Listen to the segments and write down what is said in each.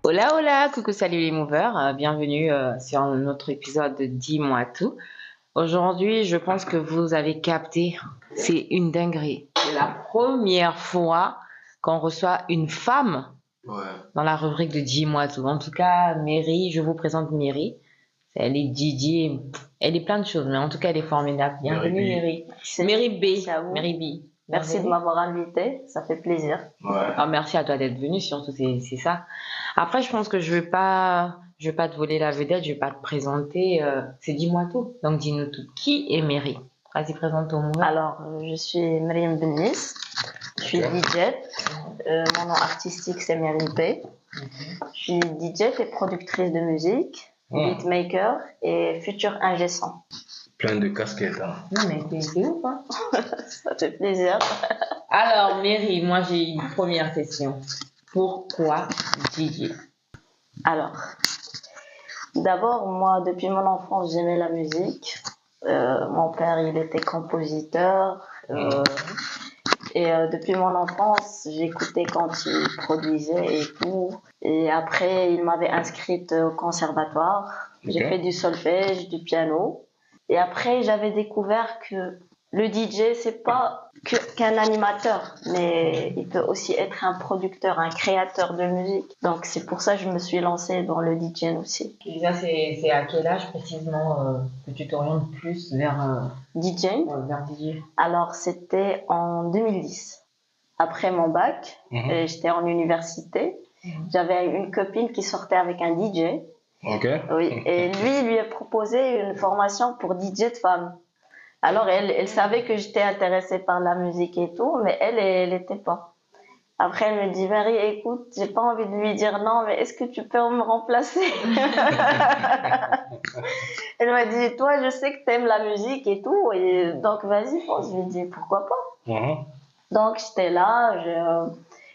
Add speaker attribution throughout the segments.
Speaker 1: Hola, hola, coucou, salut les movers, bienvenue sur notre épisode de Dis-moi tout. Aujourd'hui, je pense que vous avez capté, c'est une dinguerie. C'est la première fois qu'on reçoit une femme dans la rubrique de Dis-moi tout. En tout cas, Mary, je vous présente Mary. Elle est DJ, elle est plein de choses, mais en tout cas, elle est formidable. Bienvenue, Mary. Mary B. Mary B.
Speaker 2: Merci de m'avoir invité, ça fait plaisir.
Speaker 1: Ah, merci à toi d'être venue, surtout, c'est ça. Après, je pense que je vais pas te voler la vedette, je vais pas te présenter. C'est dis-moi tout. Donc, dis-nous tout. Qui est Mary? Vas-y, présente-toi.
Speaker 2: Alors, je suis Myriam Benis, je suis DJ. Mon nom artistique, c'est Mary B. Je suis DJ et productrice de musique, beatmaker et futur ingé son.
Speaker 3: Plein de casquettes, hein.
Speaker 1: Non, mais c'est ouf, hein.
Speaker 2: Ça fait plaisir.
Speaker 1: Alors, Mary, moi, j'ai une première question. Pourquoi DJ?
Speaker 2: Alors, d'abord, moi, depuis mon enfance, j'aimais la musique. Mon père, il était compositeur. Et depuis mon enfance, j'écoutais quand il produisait et tout. Et après, il m'avait inscrite au conservatoire. Okay. J'ai fait du solfège, du piano. Et après, j'avais découvert que le DJ, c'est pas qu'un animateur, mais il peut aussi être un producteur, un créateur de musique. Donc, c'est pour ça que je me suis lancée dans le DJing aussi.
Speaker 1: Et ça, c'est à quel âge précisément que tu t'orientes plus vers
Speaker 2: DJing?
Speaker 1: Vers DJ.
Speaker 2: Alors, c'était en 2010. Après mon bac, j'étais en université. J'avais une copine qui sortait avec un DJ.
Speaker 3: Ok.
Speaker 2: Oui, et lui a proposé une formation pour DJ de femmes. Alors, elle savait que j'étais intéressée par la musique et tout, mais elle était pas. Après, elle me dit, Marie, écoute, j'ai pas envie de lui dire non, mais est-ce que tu peux me remplacer? Elle m'a dit, toi, je sais que t'aimes la musique et tout, et donc vas-y, je lui ai dit, pourquoi pas? Donc, j'étais là,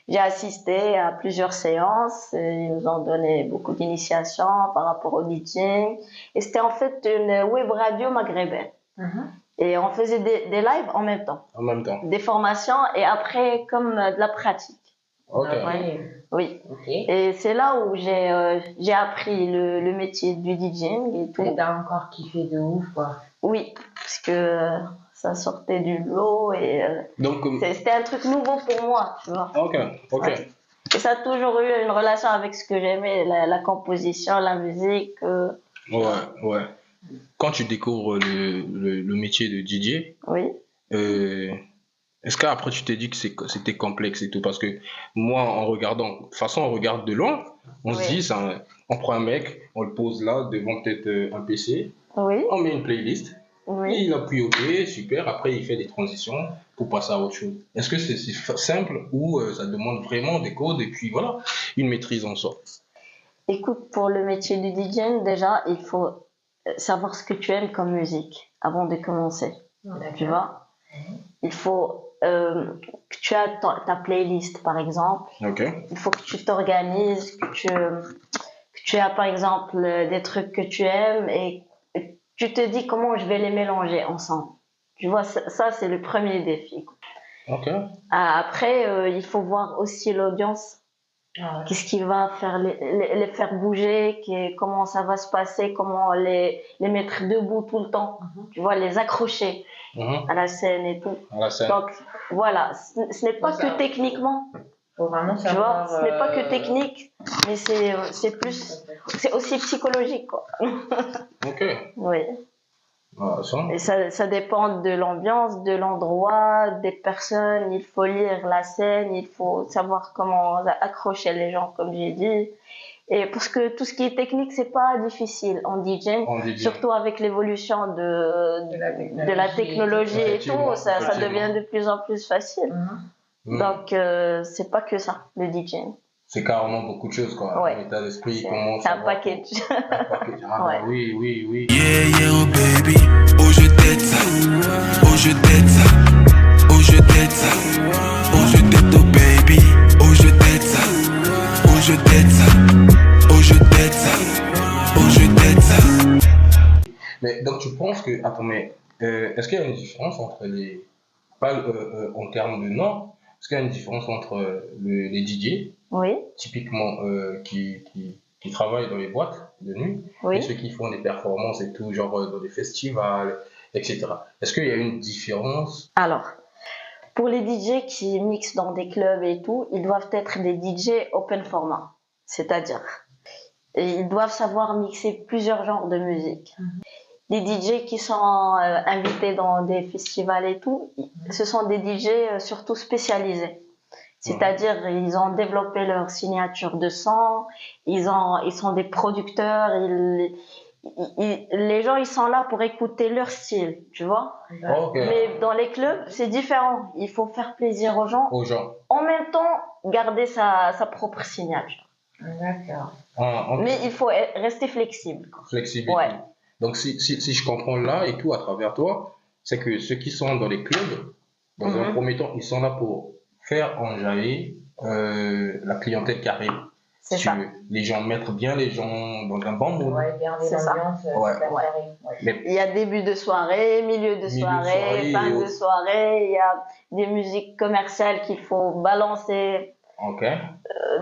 Speaker 2: j'ai assisté à plusieurs séances, ils nous ont donné beaucoup d'initiations par rapport au DJing, et c'était en fait une web radio maghrébine. Et on faisait des lives en même temps.
Speaker 3: En même temps.
Speaker 2: Des formations et après comme de la pratique.
Speaker 3: Ok.
Speaker 2: Oui.
Speaker 1: Okay.
Speaker 2: Et c'est là où j'ai appris le métier du DJing et tout.
Speaker 1: Et t'as encore kiffé de ouf, quoi.
Speaker 2: Oui, parce que ça sortait du lot et c'était un truc nouveau pour moi, tu vois.
Speaker 3: Ok.
Speaker 2: Ouais. Et ça a toujours eu une relation avec ce que j'aimais, la composition, la musique.
Speaker 3: Ouais. Quand tu découvres le métier de DJ,
Speaker 2: oui.
Speaker 3: Est-ce qu'après tu t'es dit que c'était complexe et tout? Parce que moi, en regardant, de toute façon, on regarde de loin, on se dit, on prend un mec, on le pose là devant peut-être un PC, on met une playlist, et il appuie OK, super, après il fait des transitions pour passer à autre chose. Est-ce que c'est simple ou ça demande vraiment des codes et puis voilà, une maîtrise en soi?
Speaker 2: Écoute, pour le métier du DJ, déjà, il faut savoir ce que tu aimes comme musique avant de commencer. Tu vois? Il faut que tu as ta playlist, par exemple. Il faut que tu t'organises, que tu as, par exemple, des trucs que tu aimes et tu te dis comment je vais les mélanger ensemble. Tu vois, ça c'est le premier défi. Après, il faut voir aussi l'audience. Qu'est-ce qui va faire les faire bouger, comment ça va se passer, comment les mettre debout tout le temps, tu vois, les accrocher à la scène et tout. Donc voilà, ce n'est pas que techniquement,
Speaker 1: faut vraiment
Speaker 2: tu vois, ce n'est pas que technique, mais c'est aussi psychologique, quoi. Oui. Et ça dépend de l'ambiance, de l'endroit, des personnes. Il faut lire la scène, il faut savoir comment accrocher les gens, comme j'ai dit. Et parce que tout ce qui est technique, c'est pas difficile en DJ, surtout avec l'évolution de la technologie et tout, ça devient de plus en plus facile. Donc c'est pas que ça, le DJ.
Speaker 3: C'est carrément beaucoup de choses, quoi. L'état d'esprit, comment
Speaker 2: c'est un package.
Speaker 3: Oui.
Speaker 4: Yeah, oh baby, oh je t'aide ça, oh je t'aide ça, oh je t'aide ça, oh je t'aide oh baby, oh je t'aide ça, oh je t'aide ça, oh je t'aide ça, oh je t'aide ça.
Speaker 3: Mais donc tu penses que, attends, mais est-ce qu'il y a une différence entre pas en termes de nom, est-ce qu'il y a une différence entre les DJ,
Speaker 2: Oui,
Speaker 3: typiquement qui travaillent dans les boîtes de nuit, et
Speaker 2: oui.
Speaker 3: ceux qui font des performances et tout, genre dans des festivals, etc. Est-ce qu'il y a une différence?
Speaker 2: Alors, pour les DJ qui mixent dans des clubs et tout, ils doivent être des DJ open format. C'est-à-dire, ils doivent savoir mixer plusieurs genres de musique. Les DJ qui sont invités dans des festivals et tout, ce sont des DJ surtout spécialisés. C'est-à-dire, ils ont développé leur signature de son, ils sont des producteurs, les gens, ils sont là pour écouter leur style, tu vois.
Speaker 3: Ok.
Speaker 2: Mais dans les clubs, c'est différent. Il faut faire plaisir aux gens.
Speaker 3: Aux gens.
Speaker 2: En même temps, garder sa propre signature.
Speaker 1: D'accord.
Speaker 2: Mais il faut rester flexible.
Speaker 3: Flexibilité.
Speaker 2: Ouais.
Speaker 3: Donc, si je comprends là et tout à travers toi, c'est que ceux qui sont dans les clubs, dans un premier temps, ils sont là pour faire enjailler la clientèle qui arrive.
Speaker 2: C'est
Speaker 3: Si
Speaker 2: ça.
Speaker 3: tu veux. Les gens, mettre bien les gens dans un bon mood.
Speaker 1: Ouais, garder
Speaker 2: C'est ça.
Speaker 1: l'ambiance.
Speaker 3: Ouais.
Speaker 1: Ouais.
Speaker 2: Il y a début de soirée, milieu de soirée, fin de soirée. Il y a des musiques commerciales qu'il faut balancer
Speaker 3: Ok.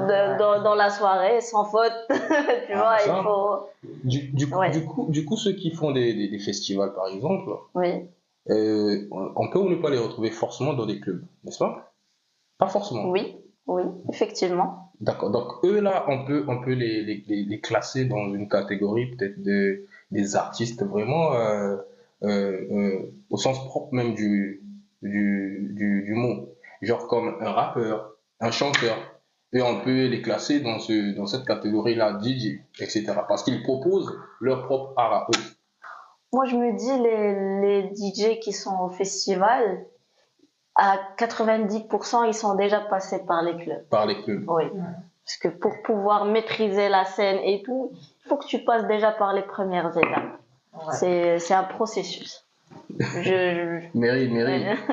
Speaker 2: dans la soirée sans faute. Tu vois,
Speaker 3: ça.
Speaker 2: il faut.
Speaker 3: Du coup, ceux qui font des festivals, par exemple,
Speaker 2: Oui,
Speaker 3: on peut ou ne pas les retrouver forcément dans des clubs, n'est-ce pas? Pas forcément.
Speaker 2: oui, effectivement.
Speaker 3: D'accord. Donc, eux, là, on peut les classer dans une catégorie peut-être des artistes vraiment au sens propre même du mot. Genre comme un rappeur, un chanteur. Et on peut les classer dans cette catégorie-là, DJ, etc. Parce qu'ils proposent leur propre art à eux.
Speaker 2: Moi, je me dis, les DJ qui sont au festival, à 90%, ils sont déjà passés par les clubs.
Speaker 3: Par les clubs.
Speaker 2: Oui. Parce que pour pouvoir maîtriser la scène et tout, il faut que tu passes déjà par les premières étapes. Ouais. C'est un processus.
Speaker 3: Mairie,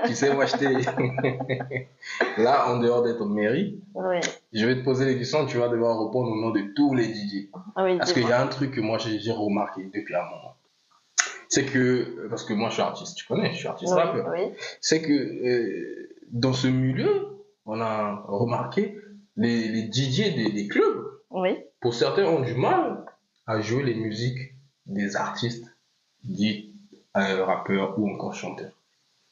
Speaker 3: tu sais, moi, là, en dehors d'être mairie,
Speaker 2: oui.
Speaker 3: Je vais te poser des questions, tu vas devoir répondre au nom de tous les DJ.
Speaker 2: Oui,
Speaker 3: parce qu'il y a un truc que moi, j'ai remarqué depuis un moment. C'est que, parce que moi, je suis artiste, tu connais, je suis artiste rappeur.
Speaker 2: Oui.
Speaker 3: C'est que dans ce milieu, on a remarqué les DJ des clubs, pour certains, ont du mal à jouer les musiques des artistes dits rappeurs ou encore chanteurs.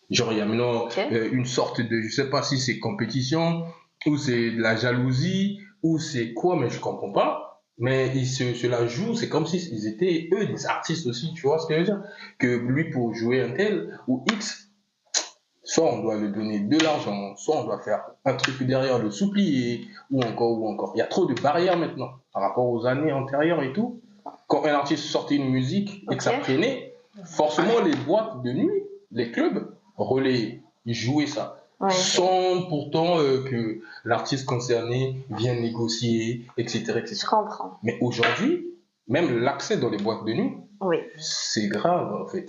Speaker 3: Genre, il y a maintenant une sorte de, je sais pas si c'est compétition, ou c'est de la jalousie, ou c'est quoi, mais je comprends pas. Mais ils se la jouent, c'est comme s'ils étaient, eux, des artistes aussi, tu vois ce que je veux dire? Que lui, pour jouer un tel ou X, soit on doit lui donner de l'argent, soit on doit faire un truc derrière, le supplier, ou encore. Il y a trop de barrières maintenant, par rapport aux années antérieures et tout. Quand un artiste sortait une musique et que ça prenait, forcément les boîtes de nuit, les clubs, relaient, ils jouaient ça. Sans pourtant que l'artiste concerné vienne négocier, etc.
Speaker 2: Je comprends.
Speaker 3: Mais aujourd'hui, même l'accès dans les boîtes de nuit, c'est grave en fait.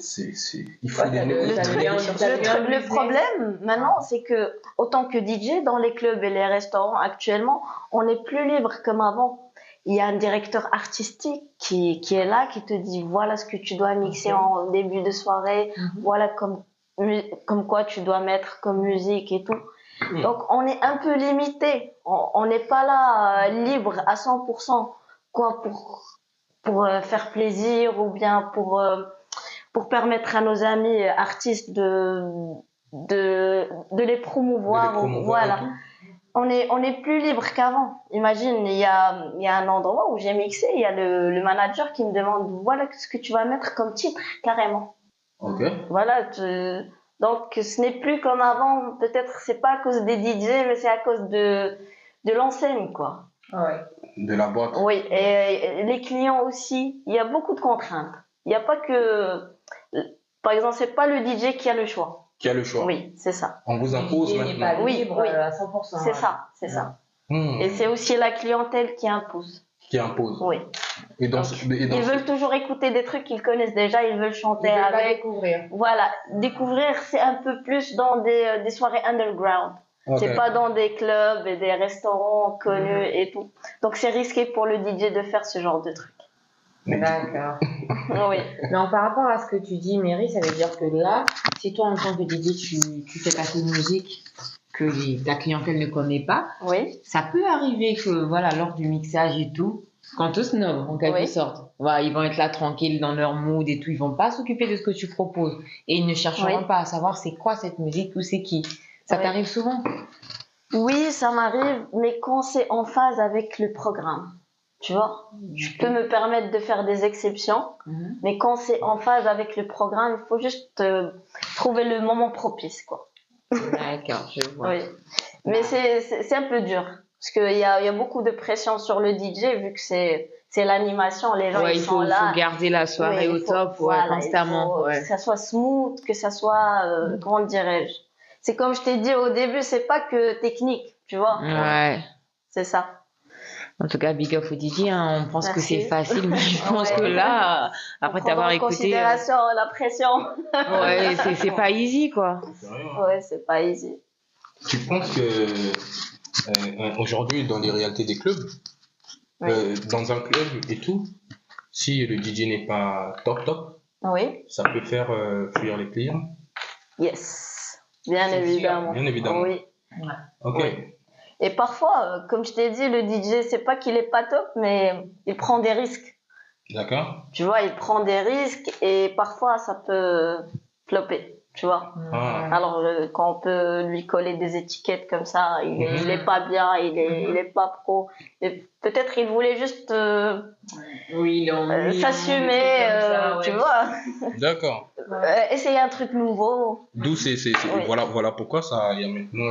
Speaker 3: Il faut
Speaker 2: le problème maintenant, c'est que autant que DJ, dans les clubs et les restaurants actuellement, on n'est plus libre comme avant. Il y a un directeur artistique qui est là, qui te dit voilà ce que tu dois mixer en début de soirée, voilà comme quoi tu dois mettre comme musique et tout. Donc on est un peu limité, on n'est pas là libre à 100%, quoi, pour faire plaisir ou bien pour permettre à nos amis artistes de les promouvoir. Voilà. On est plus libre qu'avant. Imagine, il y a un endroit où j'ai mixé, il y a le manager qui me demande voilà ce que tu vas mettre comme titre carrément. Voilà, donc ce n'est plus comme avant. Peut-être c'est pas à cause des DJ, mais c'est à cause de l'enseigne, quoi.
Speaker 3: De la boîte.
Speaker 2: Oui, et les clients aussi. Il y a beaucoup de contraintes. Il n'y a pas que, par exemple, c'est pas le DJ qui a le choix.
Speaker 3: Qui a le choix.
Speaker 2: Oui, c'est ça.
Speaker 3: On vous impose maintenant.
Speaker 1: Il n'est pas libre à 100%.
Speaker 2: C'est ça. Et c'est aussi la clientèle qui impose.
Speaker 3: Qui impose.
Speaker 2: Oui.
Speaker 3: Ils
Speaker 2: veulent toujours écouter des trucs qu'ils connaissent déjà, ils veulent chanter avec.
Speaker 1: Découvrir.
Speaker 2: Voilà, découvrir, c'est un peu plus dans des soirées underground. C'est pas dans des clubs et des restaurants connus et tout. Donc c'est risqué pour le DJ de faire ce genre de trucs.
Speaker 1: D'accord.
Speaker 2: Oui.
Speaker 1: Donc par rapport à ce que tu dis, Mary, ça veut dire que là, si toi en tant que DJ tu fais passer une musique ta clientèle ne connaît pas,
Speaker 2: Oui,
Speaker 1: ça peut arriver que, voilà, lors du mixage et tout, quand te snob, en quelque
Speaker 2: Oui.
Speaker 1: sorte, voilà, ils vont être là tranquilles dans leur mood et tout, ils vont pas s'occuper de ce que tu proposes et ils ne chercheront
Speaker 2: Oui.
Speaker 1: pas à savoir c'est quoi cette musique ou c'est qui. Ça
Speaker 2: Oui.
Speaker 1: t'arrive souvent?
Speaker 2: oui, ça m'arrive, mais quand c'est en phase avec le programme, tu vois, je peux me permettre de faire des exceptions,
Speaker 1: Mhm.
Speaker 2: mais quand c'est en phase avec le programme, il faut juste trouver le moment propice, quoi.
Speaker 1: D'accord, je vois.
Speaker 2: Oui, mais c'est un peu dur, parce qu'il y a beaucoup de pression sur le DJ, vu que c'est l'animation, les gens
Speaker 1: Ouais,
Speaker 2: ils
Speaker 1: il
Speaker 2: sont
Speaker 1: faut
Speaker 2: là.
Speaker 1: garder la soirée
Speaker 2: Oui,
Speaker 1: au
Speaker 2: il faut-
Speaker 1: top, ouais,
Speaker 2: voilà, il
Speaker 1: constamment.
Speaker 2: faut
Speaker 1: Ouais.
Speaker 2: que ça soit smooth, que ça soit, comment dirais-je, c'est comme je t'ai dit au début, c'est pas que technique, tu vois,
Speaker 1: Ouais.
Speaker 2: c'est ça.
Speaker 1: En tout cas, big up au DJ, hein. On pense que c'est
Speaker 2: Merci.
Speaker 1: facile, mais je pense
Speaker 2: Ouais.
Speaker 1: que là, après
Speaker 2: Faut prendre
Speaker 1: t'avoir
Speaker 2: en
Speaker 1: écouté,
Speaker 2: considération la pression.
Speaker 1: ouais, c'est pas easy, quoi.
Speaker 3: C'est rien.
Speaker 2: Ouais, c'est pas easy.
Speaker 3: Tu penses que aujourd'hui, dans les réalités des clubs,
Speaker 2: Oui.
Speaker 3: dans un club et tout, si le DJ n'est pas top,
Speaker 2: Oui,
Speaker 3: ça peut faire fuir les clients?
Speaker 2: yes, bien
Speaker 1: C'est sûr,
Speaker 2: évidemment.
Speaker 3: bien évidemment.
Speaker 2: Oui.
Speaker 3: Ok.
Speaker 2: Oui. Et parfois, comme je t'ai dit, le DJ, c'est pas qu'il est pas top, mais il prend des risques.
Speaker 3: D'accord.
Speaker 2: Tu vois, il prend des risques et parfois ça peut flopper, tu vois.
Speaker 3: Ah.
Speaker 2: Alors, quand on peut lui coller des étiquettes comme ça, il est pas bien, il est pas pro. Et peut-être il voulait juste
Speaker 1: Oui,
Speaker 2: s'assumer, tu vois.
Speaker 3: D'accord.
Speaker 2: Essayer un truc nouveau.
Speaker 3: D'où
Speaker 2: Oui.
Speaker 3: voilà pourquoi ça, il y a maintenant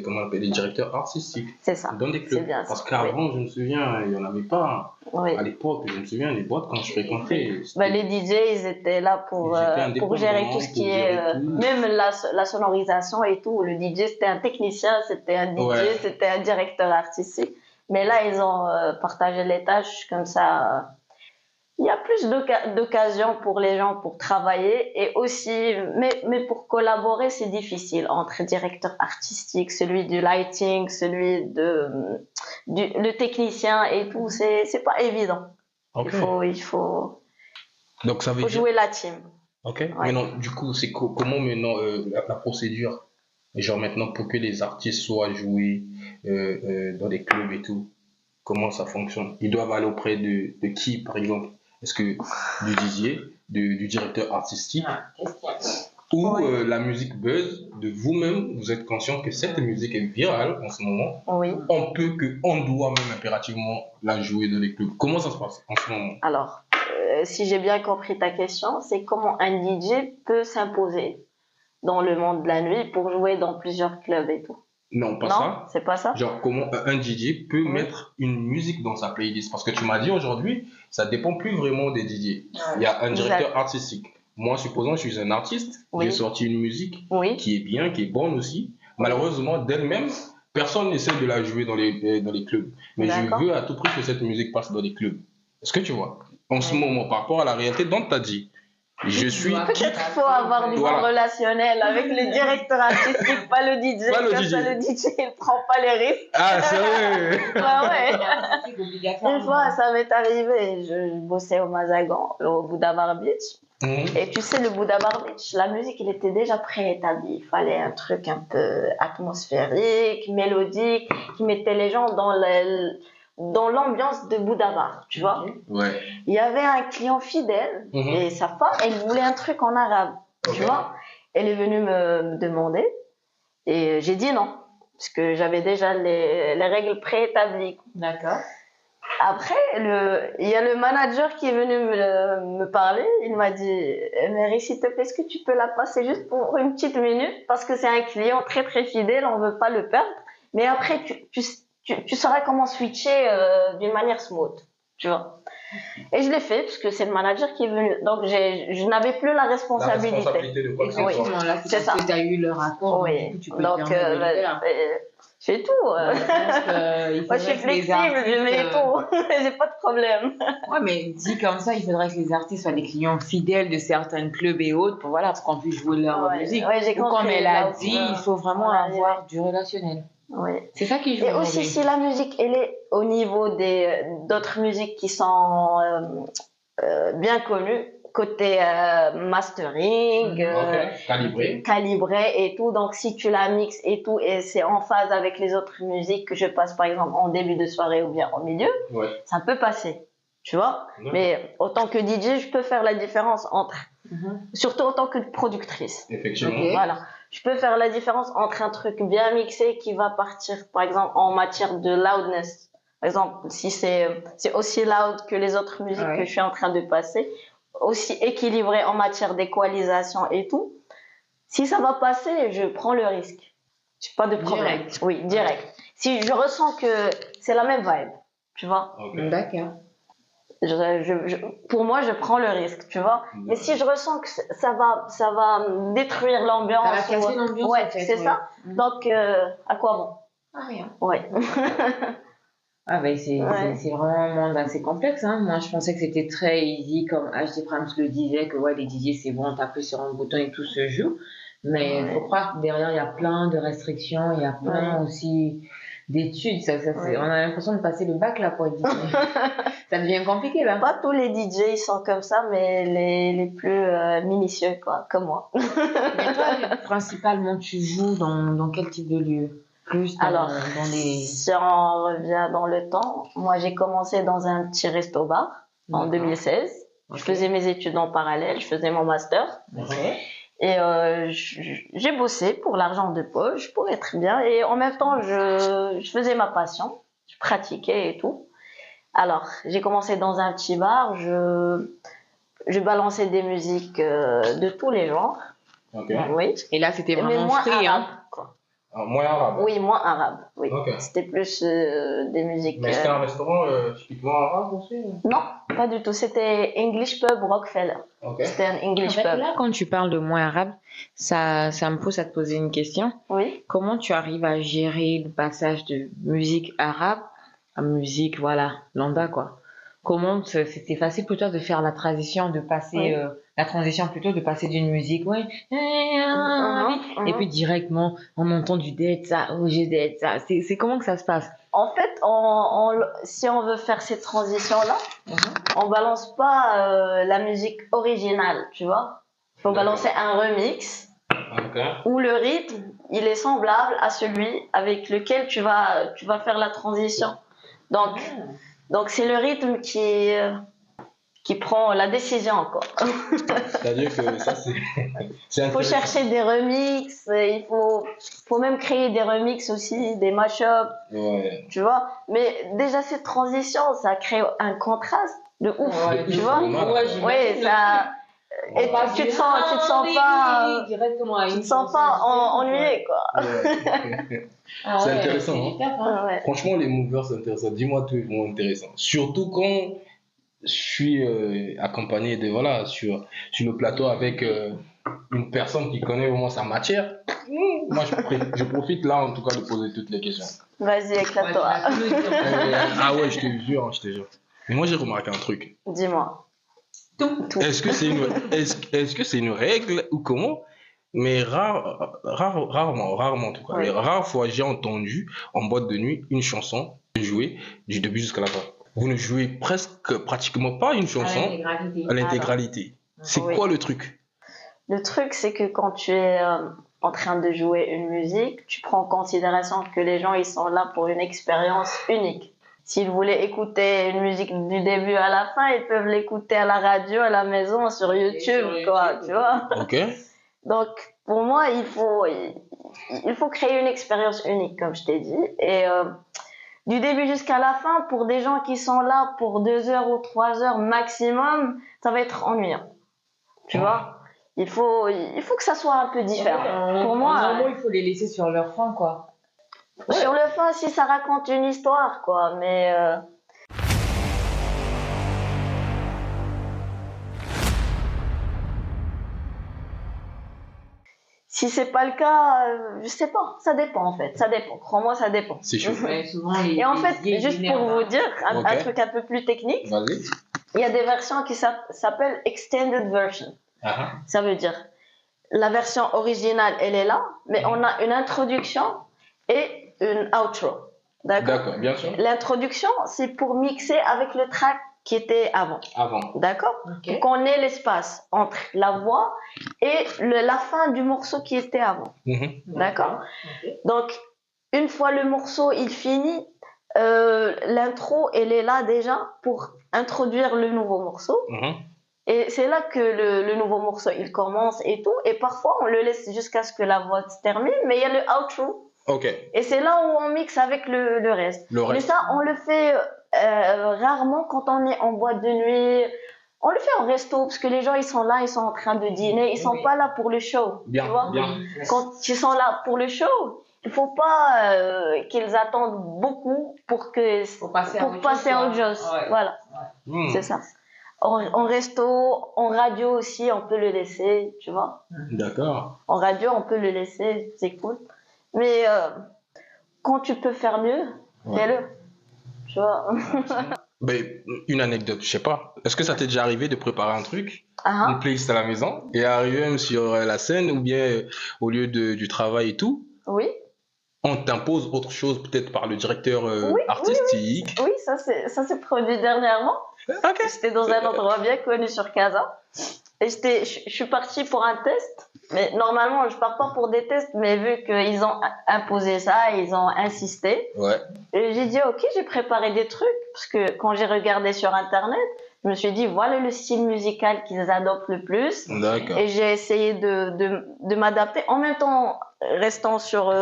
Speaker 3: comment on appelle les directeurs artistiques
Speaker 2: C'est ça.
Speaker 3: dans des
Speaker 2: C'est
Speaker 3: clubs.
Speaker 2: bien
Speaker 3: Parce
Speaker 2: ça.
Speaker 3: qu'avant, je me souviens, il n'y en avait pas.
Speaker 2: Oui.
Speaker 3: À l'époque, je me souviens, les boîtes, quand je fréquentais,
Speaker 2: Bah, les DJ, ils étaient là pour gérer tout ce qui est, même la sonorisation et tout. Le DJ, c'était un technicien, c'était un DJ,
Speaker 3: Ouais.
Speaker 2: c'était un directeur artistique. Mais là, ils ont partagé les tâches comme ça. Il y a plus d'occasions pour les gens pour travailler et aussi, mais pour collaborer, c'est difficile entre directeur artistique, celui du lighting, celui le technicien et tout. C'est pas évident.
Speaker 3: Ok.
Speaker 2: Il faut
Speaker 3: Donc ça veut dire.
Speaker 2: jouer la team.
Speaker 3: Ok.
Speaker 2: Ouais.
Speaker 3: Maintenant, du coup, c'est comment maintenant la procédure, genre maintenant pour que les artistes soient joués dans des clubs et tout, comment ça fonctionne? Ils doivent aller auprès de qui, par exemple? Est-ce que du DJ, du directeur artistique, ou
Speaker 2: Ouais.
Speaker 3: la musique buzz de vous-même, vous êtes conscient que cette musique est virale en ce moment,
Speaker 2: Oui.
Speaker 3: on doit même impérativement la jouer dans les clubs. Comment ça se passe en ce moment?
Speaker 2: Alors, si j'ai bien compris ta question, c'est comment un DJ peut s'imposer dans le monde de la nuit pour jouer dans plusieurs clubs et tout.
Speaker 3: Non, pas
Speaker 2: Non,
Speaker 3: ça.
Speaker 2: c'est pas ça.
Speaker 3: Genre, comment un DJ peut mettre une musique dans sa playlist? Parce que tu m'as dit aujourd'hui, ça dépend plus vraiment des DJ. Il y a un directeur artistique. Moi, supposons que je suis un artiste,
Speaker 2: Oui.
Speaker 3: j'ai sorti une musique
Speaker 2: Oui.
Speaker 3: qui est bien, qui est bonne aussi. Malheureusement, d'elle-même, personne n'essaie de la jouer dans les clubs. Mais je
Speaker 2: D'accord.
Speaker 3: veux à tout prix que cette musique passe dans les clubs. Est-ce que tu vois? En ce
Speaker 2: Oui.
Speaker 3: moment, par rapport à la réalité dont tu as dit, je suis...
Speaker 2: Peut-être qu'il faut avoir du bon relationnel avec le directeur artistique, pas le DJ.
Speaker 3: Pas le
Speaker 2: Comme
Speaker 3: DJ.
Speaker 2: ça, le DJ, il prend pas les risques.
Speaker 3: Ah, c'est vrai.
Speaker 2: Bah ouais. Une fois, ça m'est arrivé. Je bossais au Mazagan, au Bouddha Bar Beach. Et tu sais, le Bouddha Bar Beach, la musique, il était déjà préétablie. Il fallait un truc un peu atmosphérique, mélodique, qui mettait les gens dans l'ambiance de Bouddha Bar, tu vois.
Speaker 3: Ouais.
Speaker 2: Il y avait un client fidèle et sa femme, elle voulait un truc en arabe, tu vois. Elle est venue me demander et j'ai dit non, parce que j'avais déjà les règles préétablies.
Speaker 1: D'accord.
Speaker 2: Après, il y a le manager qui est venu me parler. Il m'a dit, Mary, s'il te plaît, est-ce que tu peux la passer juste pour une petite minute? Parce que c'est un client très très fidèle, on veut pas le perdre. Mais après, tu sauras comment switcher d'une manière smooth, tu vois. Et je l'ai fait parce que c'est le manager qui est venu. Donc, je n'avais plus la responsabilité.
Speaker 3: La responsabilité de quoi que ce soit.
Speaker 1: Effectivement, là,
Speaker 2: c'est
Speaker 1: c'est parce que tu as eu leur accord.
Speaker 2: Oui.
Speaker 1: Donc, tu peux
Speaker 2: Donc,
Speaker 1: te permettre de le faire.
Speaker 2: c'est tout.
Speaker 1: Je pense qu'il
Speaker 2: Moi, je suis
Speaker 1: faudrait que les
Speaker 2: flexible,
Speaker 1: artistes,
Speaker 2: je mets tout. J'ai pas de problème.
Speaker 1: Ouais, mais dit comme ça, il faudrait que les artistes soient des clients fidèles de certains clubs et autres pour, voilà, pour qu'on puisse jouer leur musique.
Speaker 2: Ouais, j'ai
Speaker 1: Ou
Speaker 2: compris,
Speaker 1: comme elle
Speaker 2: là
Speaker 1: a
Speaker 2: où
Speaker 1: dit, il faut vraiment
Speaker 2: voilà,
Speaker 1: avoir du relationnel.
Speaker 2: Oui.
Speaker 1: C'est ça qui joue.
Speaker 2: Et aussi, si la musique, elle est au niveau d'autres musiques qui sont bien connues, côté mastering, calibré et tout. Donc, si tu la mixes et tout, et c'est en phase avec les autres musiques que je passe, par exemple, en début de soirée ou bien au milieu, ça peut passer, tu vois. Mais autant que DJ, je peux faire la différence entre, surtout en tant que productrice.
Speaker 3: Effectivement.
Speaker 2: Voilà. Je peux faire la différence entre un truc bien mixé qui va partir, par exemple, en matière de loudness. Par exemple, si c'est aussi loud que les autres musiques que je suis en train de passer, aussi équilibré en matière d'équalisation et tout, si ça va passer, je prends le risque. J'ai pas de problème.
Speaker 1: Direct.
Speaker 2: Oui, direct. Si je ressens que c'est la même vibe, tu vois.
Speaker 1: D'accord.
Speaker 2: Pour moi, je prends le risque, tu vois. Mais si je ressens que ça va détruire l'ambiance.
Speaker 1: Ça va casser l'ambiance.
Speaker 2: Ouais,
Speaker 1: en fait,
Speaker 2: c'est ça. Donc, à quoi bon?
Speaker 1: Ah, rien.
Speaker 2: Ouais.
Speaker 1: Ah ben c'est vraiment un monde assez complexe, hein. Moi je pensais que c'était très easy, comme HD Prams le disait, que ouais les DJ c'est bon, t'appuies sur un bouton et tout se joue. Mais il faut croire que derrière il y a plein de restrictions, il y a plein aussi d'études. On a l'impression de passer le bac là pour être DJ. Ça devient compliqué là.
Speaker 2: Pas tous les DJ ils sont comme ça, mais les plus minutieux quoi, comme moi.
Speaker 1: Mais toi principalement tu joues dans quel type de lieu? Plus dans les...
Speaker 2: Si on revient dans le temps, moi j'ai commencé dans un petit resto-bar en 2016. Je faisais mes études en parallèle, je faisais mon master. Et j'ai bossé pour l'argent de poche, pour être bien. Et en même temps, je faisais ma passion, je pratiquais et tout. Alors, j'ai commencé dans un petit bar, je balançais des musiques de tous les genres. Oui.
Speaker 1: Et là, c'était
Speaker 2: Mais
Speaker 1: vraiment
Speaker 2: moins
Speaker 1: free,
Speaker 2: arabe,
Speaker 1: hein.
Speaker 2: quoi.
Speaker 3: Moins arabe.
Speaker 2: Oui, moins arabe. Oui. C'était plus des musiques.
Speaker 3: Mais c'était un restaurant typiquement arabe aussi?
Speaker 2: Non, pas du tout. C'était English Pub Rockefeller. C'était un English
Speaker 1: En fait,
Speaker 2: Pub.
Speaker 1: là, quand tu parles de moins arabe, ça me pousse à te poser une question.
Speaker 2: Oui.
Speaker 1: Comment tu arrives à gérer le passage de musique arabe à musique, voilà, lambda, quoi? Comment c'était facile pour toi de faire la transition, de passer de passer d'une musique, et puis directement on entend du dead ça, j'ai dead ça. C'est comment que ça se passe?
Speaker 2: En fait, si on veut faire cette transition-là, on balance pas la musique originale, tu vois. Il faut balancer un remix où le rythme, il est semblable à celui avec lequel tu vas faire la transition. Donc c'est le rythme qui prend la décision, quoi.
Speaker 3: C'est-à-dire que ça, c'est
Speaker 2: il faut chercher des remixes, il faut même créer des remixes aussi, des mashups, tu vois. Mais déjà, cette transition, ça crée un contraste de ouf, tu vois. Ça... Et tu te sens pas ennuyé, quoi.
Speaker 3: C'est intéressant, hein. Franchement, les movers, c'est intéressant. Dis-moi tout, vraiment intéressant. Surtout quand je suis accompagné sur le plateau avec une personne qui connaît vraiment sa matière. Moi, je profite là, en tout cas, de poser toutes les questions.
Speaker 2: Vas-y, éclate-toi.
Speaker 3: Ah ouais, je te jure. Mais moi, j'ai remarqué un truc.
Speaker 2: Dis-moi. Tout.
Speaker 3: Est-ce que c'est une règle ou comment? Mais rarement en tout cas. Les rares fois, j'ai entendu en boîte de nuit une chanson jouer du début jusqu'à la fin. Vous ne jouez pratiquement pas une chanson à l'intégralité. C'est quoi le truc?
Speaker 2: Le truc, c'est que quand tu es en train de jouer une musique, tu prends en considération que les gens ils sont là pour une expérience unique. S'ils voulaient écouter une musique du début à la fin, ils peuvent l'écouter à la radio, à la maison, sur YouTube, quoi, tu vois. Donc, pour moi, il faut créer une expérience unique, comme je t'ai dit. Et du début jusqu'à la fin, pour des gens qui sont là pour 2 heures ou 3 heures maximum, ça va être ennuyant. Tu vois? Il faut que ça soit un peu différent. Pour moi,
Speaker 1: il faut les laisser sur leur fin, quoi.
Speaker 2: Sur le fond, si ça raconte une histoire, quoi, mais... Si c'est pas le cas, je sais pas, ça dépend en fait, ça dépend, crois-moi, ça dépend.
Speaker 3: C'est chaud.
Speaker 2: Et en fait, juste pour vous dire, un truc un peu plus technique, il y a des versions qui s'appellent Extended Version. Ça veut dire, la version originale, elle est là, mais on a une introduction et une outro. D'accord,
Speaker 3: bien sûr.
Speaker 2: L'introduction, c'est pour mixer avec le track qui était avant.
Speaker 3: Avant.
Speaker 2: D'accord?
Speaker 1: Ok.
Speaker 2: Pour qu'on ait l'espace entre la voix et la fin du morceau qui était avant. D'accord?
Speaker 1: Ok.
Speaker 2: Donc, une fois le morceau il finit, l'intro elle est là déjà pour introduire le nouveau morceau. Et c'est là que le nouveau morceau il commence et tout. Et parfois on le laisse jusqu'à ce que la voix se termine, mais il y a le outro.
Speaker 3: Ok.
Speaker 2: Et c'est là où on mixe avec le reste.
Speaker 3: Le
Speaker 2: Mais
Speaker 3: reste.
Speaker 2: ça, on le fait rarement quand on est en boîte de nuit. On le fait en resto parce que les gens ils sont là, ils sont en train de dîner, ils sont
Speaker 1: Oui.
Speaker 2: pas là pour le show.
Speaker 3: Bien,
Speaker 2: tu vois?
Speaker 3: bien.
Speaker 2: Quand ils sont là pour le show, il faut pas qu'ils attendent beaucoup pour
Speaker 1: passer à
Speaker 2: autre chose.
Speaker 1: Ouais.
Speaker 2: Voilà, c'est ça. En resto, en radio aussi, on peut le laisser, tu vois.
Speaker 3: D'accord.
Speaker 2: En radio, on peut le laisser, c'est cool. Mais quand tu peux faire mieux, fais-le. Tu vois.
Speaker 3: Ben, une anecdote, je sais pas. Est-ce que ça t'est déjà arrivé de préparer un truc, une playlist à la maison, et arriver même sur la scène, ou bien au lieu du travail et tout,
Speaker 2: Oui.
Speaker 3: on t'impose autre chose, peut-être par le directeur
Speaker 2: Oui,
Speaker 3: artistique.
Speaker 2: Oui, ça s'est produit dernièrement.
Speaker 3: Ok.
Speaker 2: J'étais dans un endroit bien connu sur Casa. Et je suis partie pour un test. Mais normalement, je pars pas pour des tests, mais vu qu'ils ont imposé ça, ils ont insisté.
Speaker 3: Ouais.
Speaker 2: Et j'ai dit, ok, j'ai préparé des trucs. Parce que quand j'ai regardé sur Internet, je me suis dit, voilà le style musical qu'ils adoptent le plus.
Speaker 3: D'accord.
Speaker 2: Et j'ai essayé de m'adapter en même temps restant sur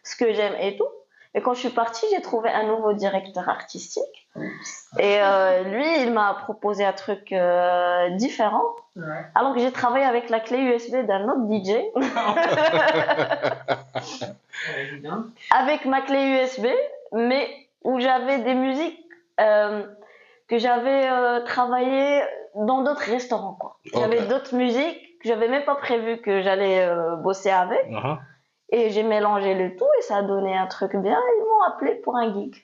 Speaker 2: ce que j'aime et tout. Et quand je suis partie, j'ai trouvé un nouveau directeur artistique. Et lui, il m'a proposé un truc différent.
Speaker 1: Ouais.
Speaker 2: Alors que j'ai travaillé avec la clé USB d'un autre DJ. Avec ma clé USB, mais où j'avais des musiques que j'avais travaillées dans d'autres restaurants, quoi. J'avais d'autres musiques que j'avais même pas prévu que j'allais bosser avec. Et j'ai mélangé le tout et ça a donné un truc bien. Ils m'ont appelé pour un gig.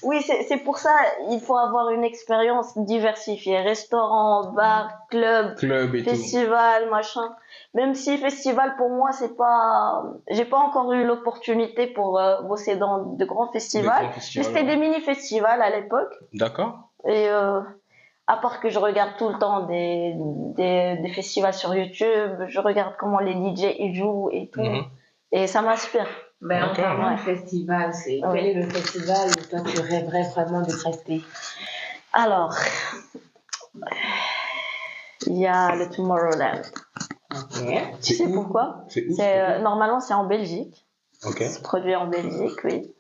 Speaker 2: Oui, c'est pour ça il faut avoir une expérience diversifiée. Restaurant, bar, club
Speaker 3: et
Speaker 2: festival, machin. Même si festival pour moi c'est pas, j'ai pas encore eu l'opportunité pour bosser dans de grands festivals. C'était des mini festivals à l'époque.
Speaker 3: D'accord.
Speaker 2: Et à part que je regarde tout le temps des festivals sur YouTube, je regarde comment les DJ ils jouent et tout, et ça m'inspire.
Speaker 1: Ben, en parlant de festival, quel est le festival où toi tu rêverais vraiment de rester?
Speaker 2: Alors, il y a le Tomorrowland.
Speaker 1: Okay.
Speaker 2: Tu sais pourquoi? Normalement, c'est en Belgique. C'est produit en Belgique, oui.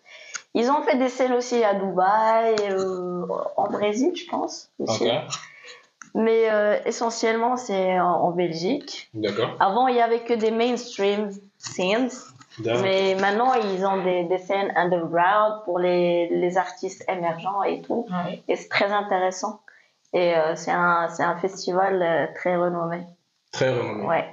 Speaker 2: Ils ont fait des scènes aussi à Dubaï, en Brésil, je pense. Aussi. Mais essentiellement, c'est en Belgique.
Speaker 3: D'accord.
Speaker 2: Avant, il n'y avait que des mainstream scenes. Mais maintenant, ils ont des scènes underground pour les artistes émergents et tout. Et c'est très intéressant. Et c'est un festival très renommé.
Speaker 3: Très renommé.
Speaker 2: Ouais.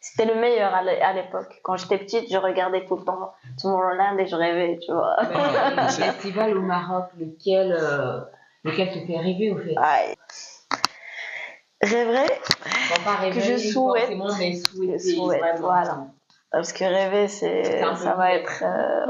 Speaker 2: C'était le meilleur à l'époque. Quand j'étais petite, je regardais tout le temps Tomorrowland et je rêvais, tu vois.
Speaker 1: Le festival au Maroc, lequel te fait rêver au fait?
Speaker 2: Rêverais que je souhaite.
Speaker 1: Mais
Speaker 2: souhaite, voilà. Parce que rêver, ça va être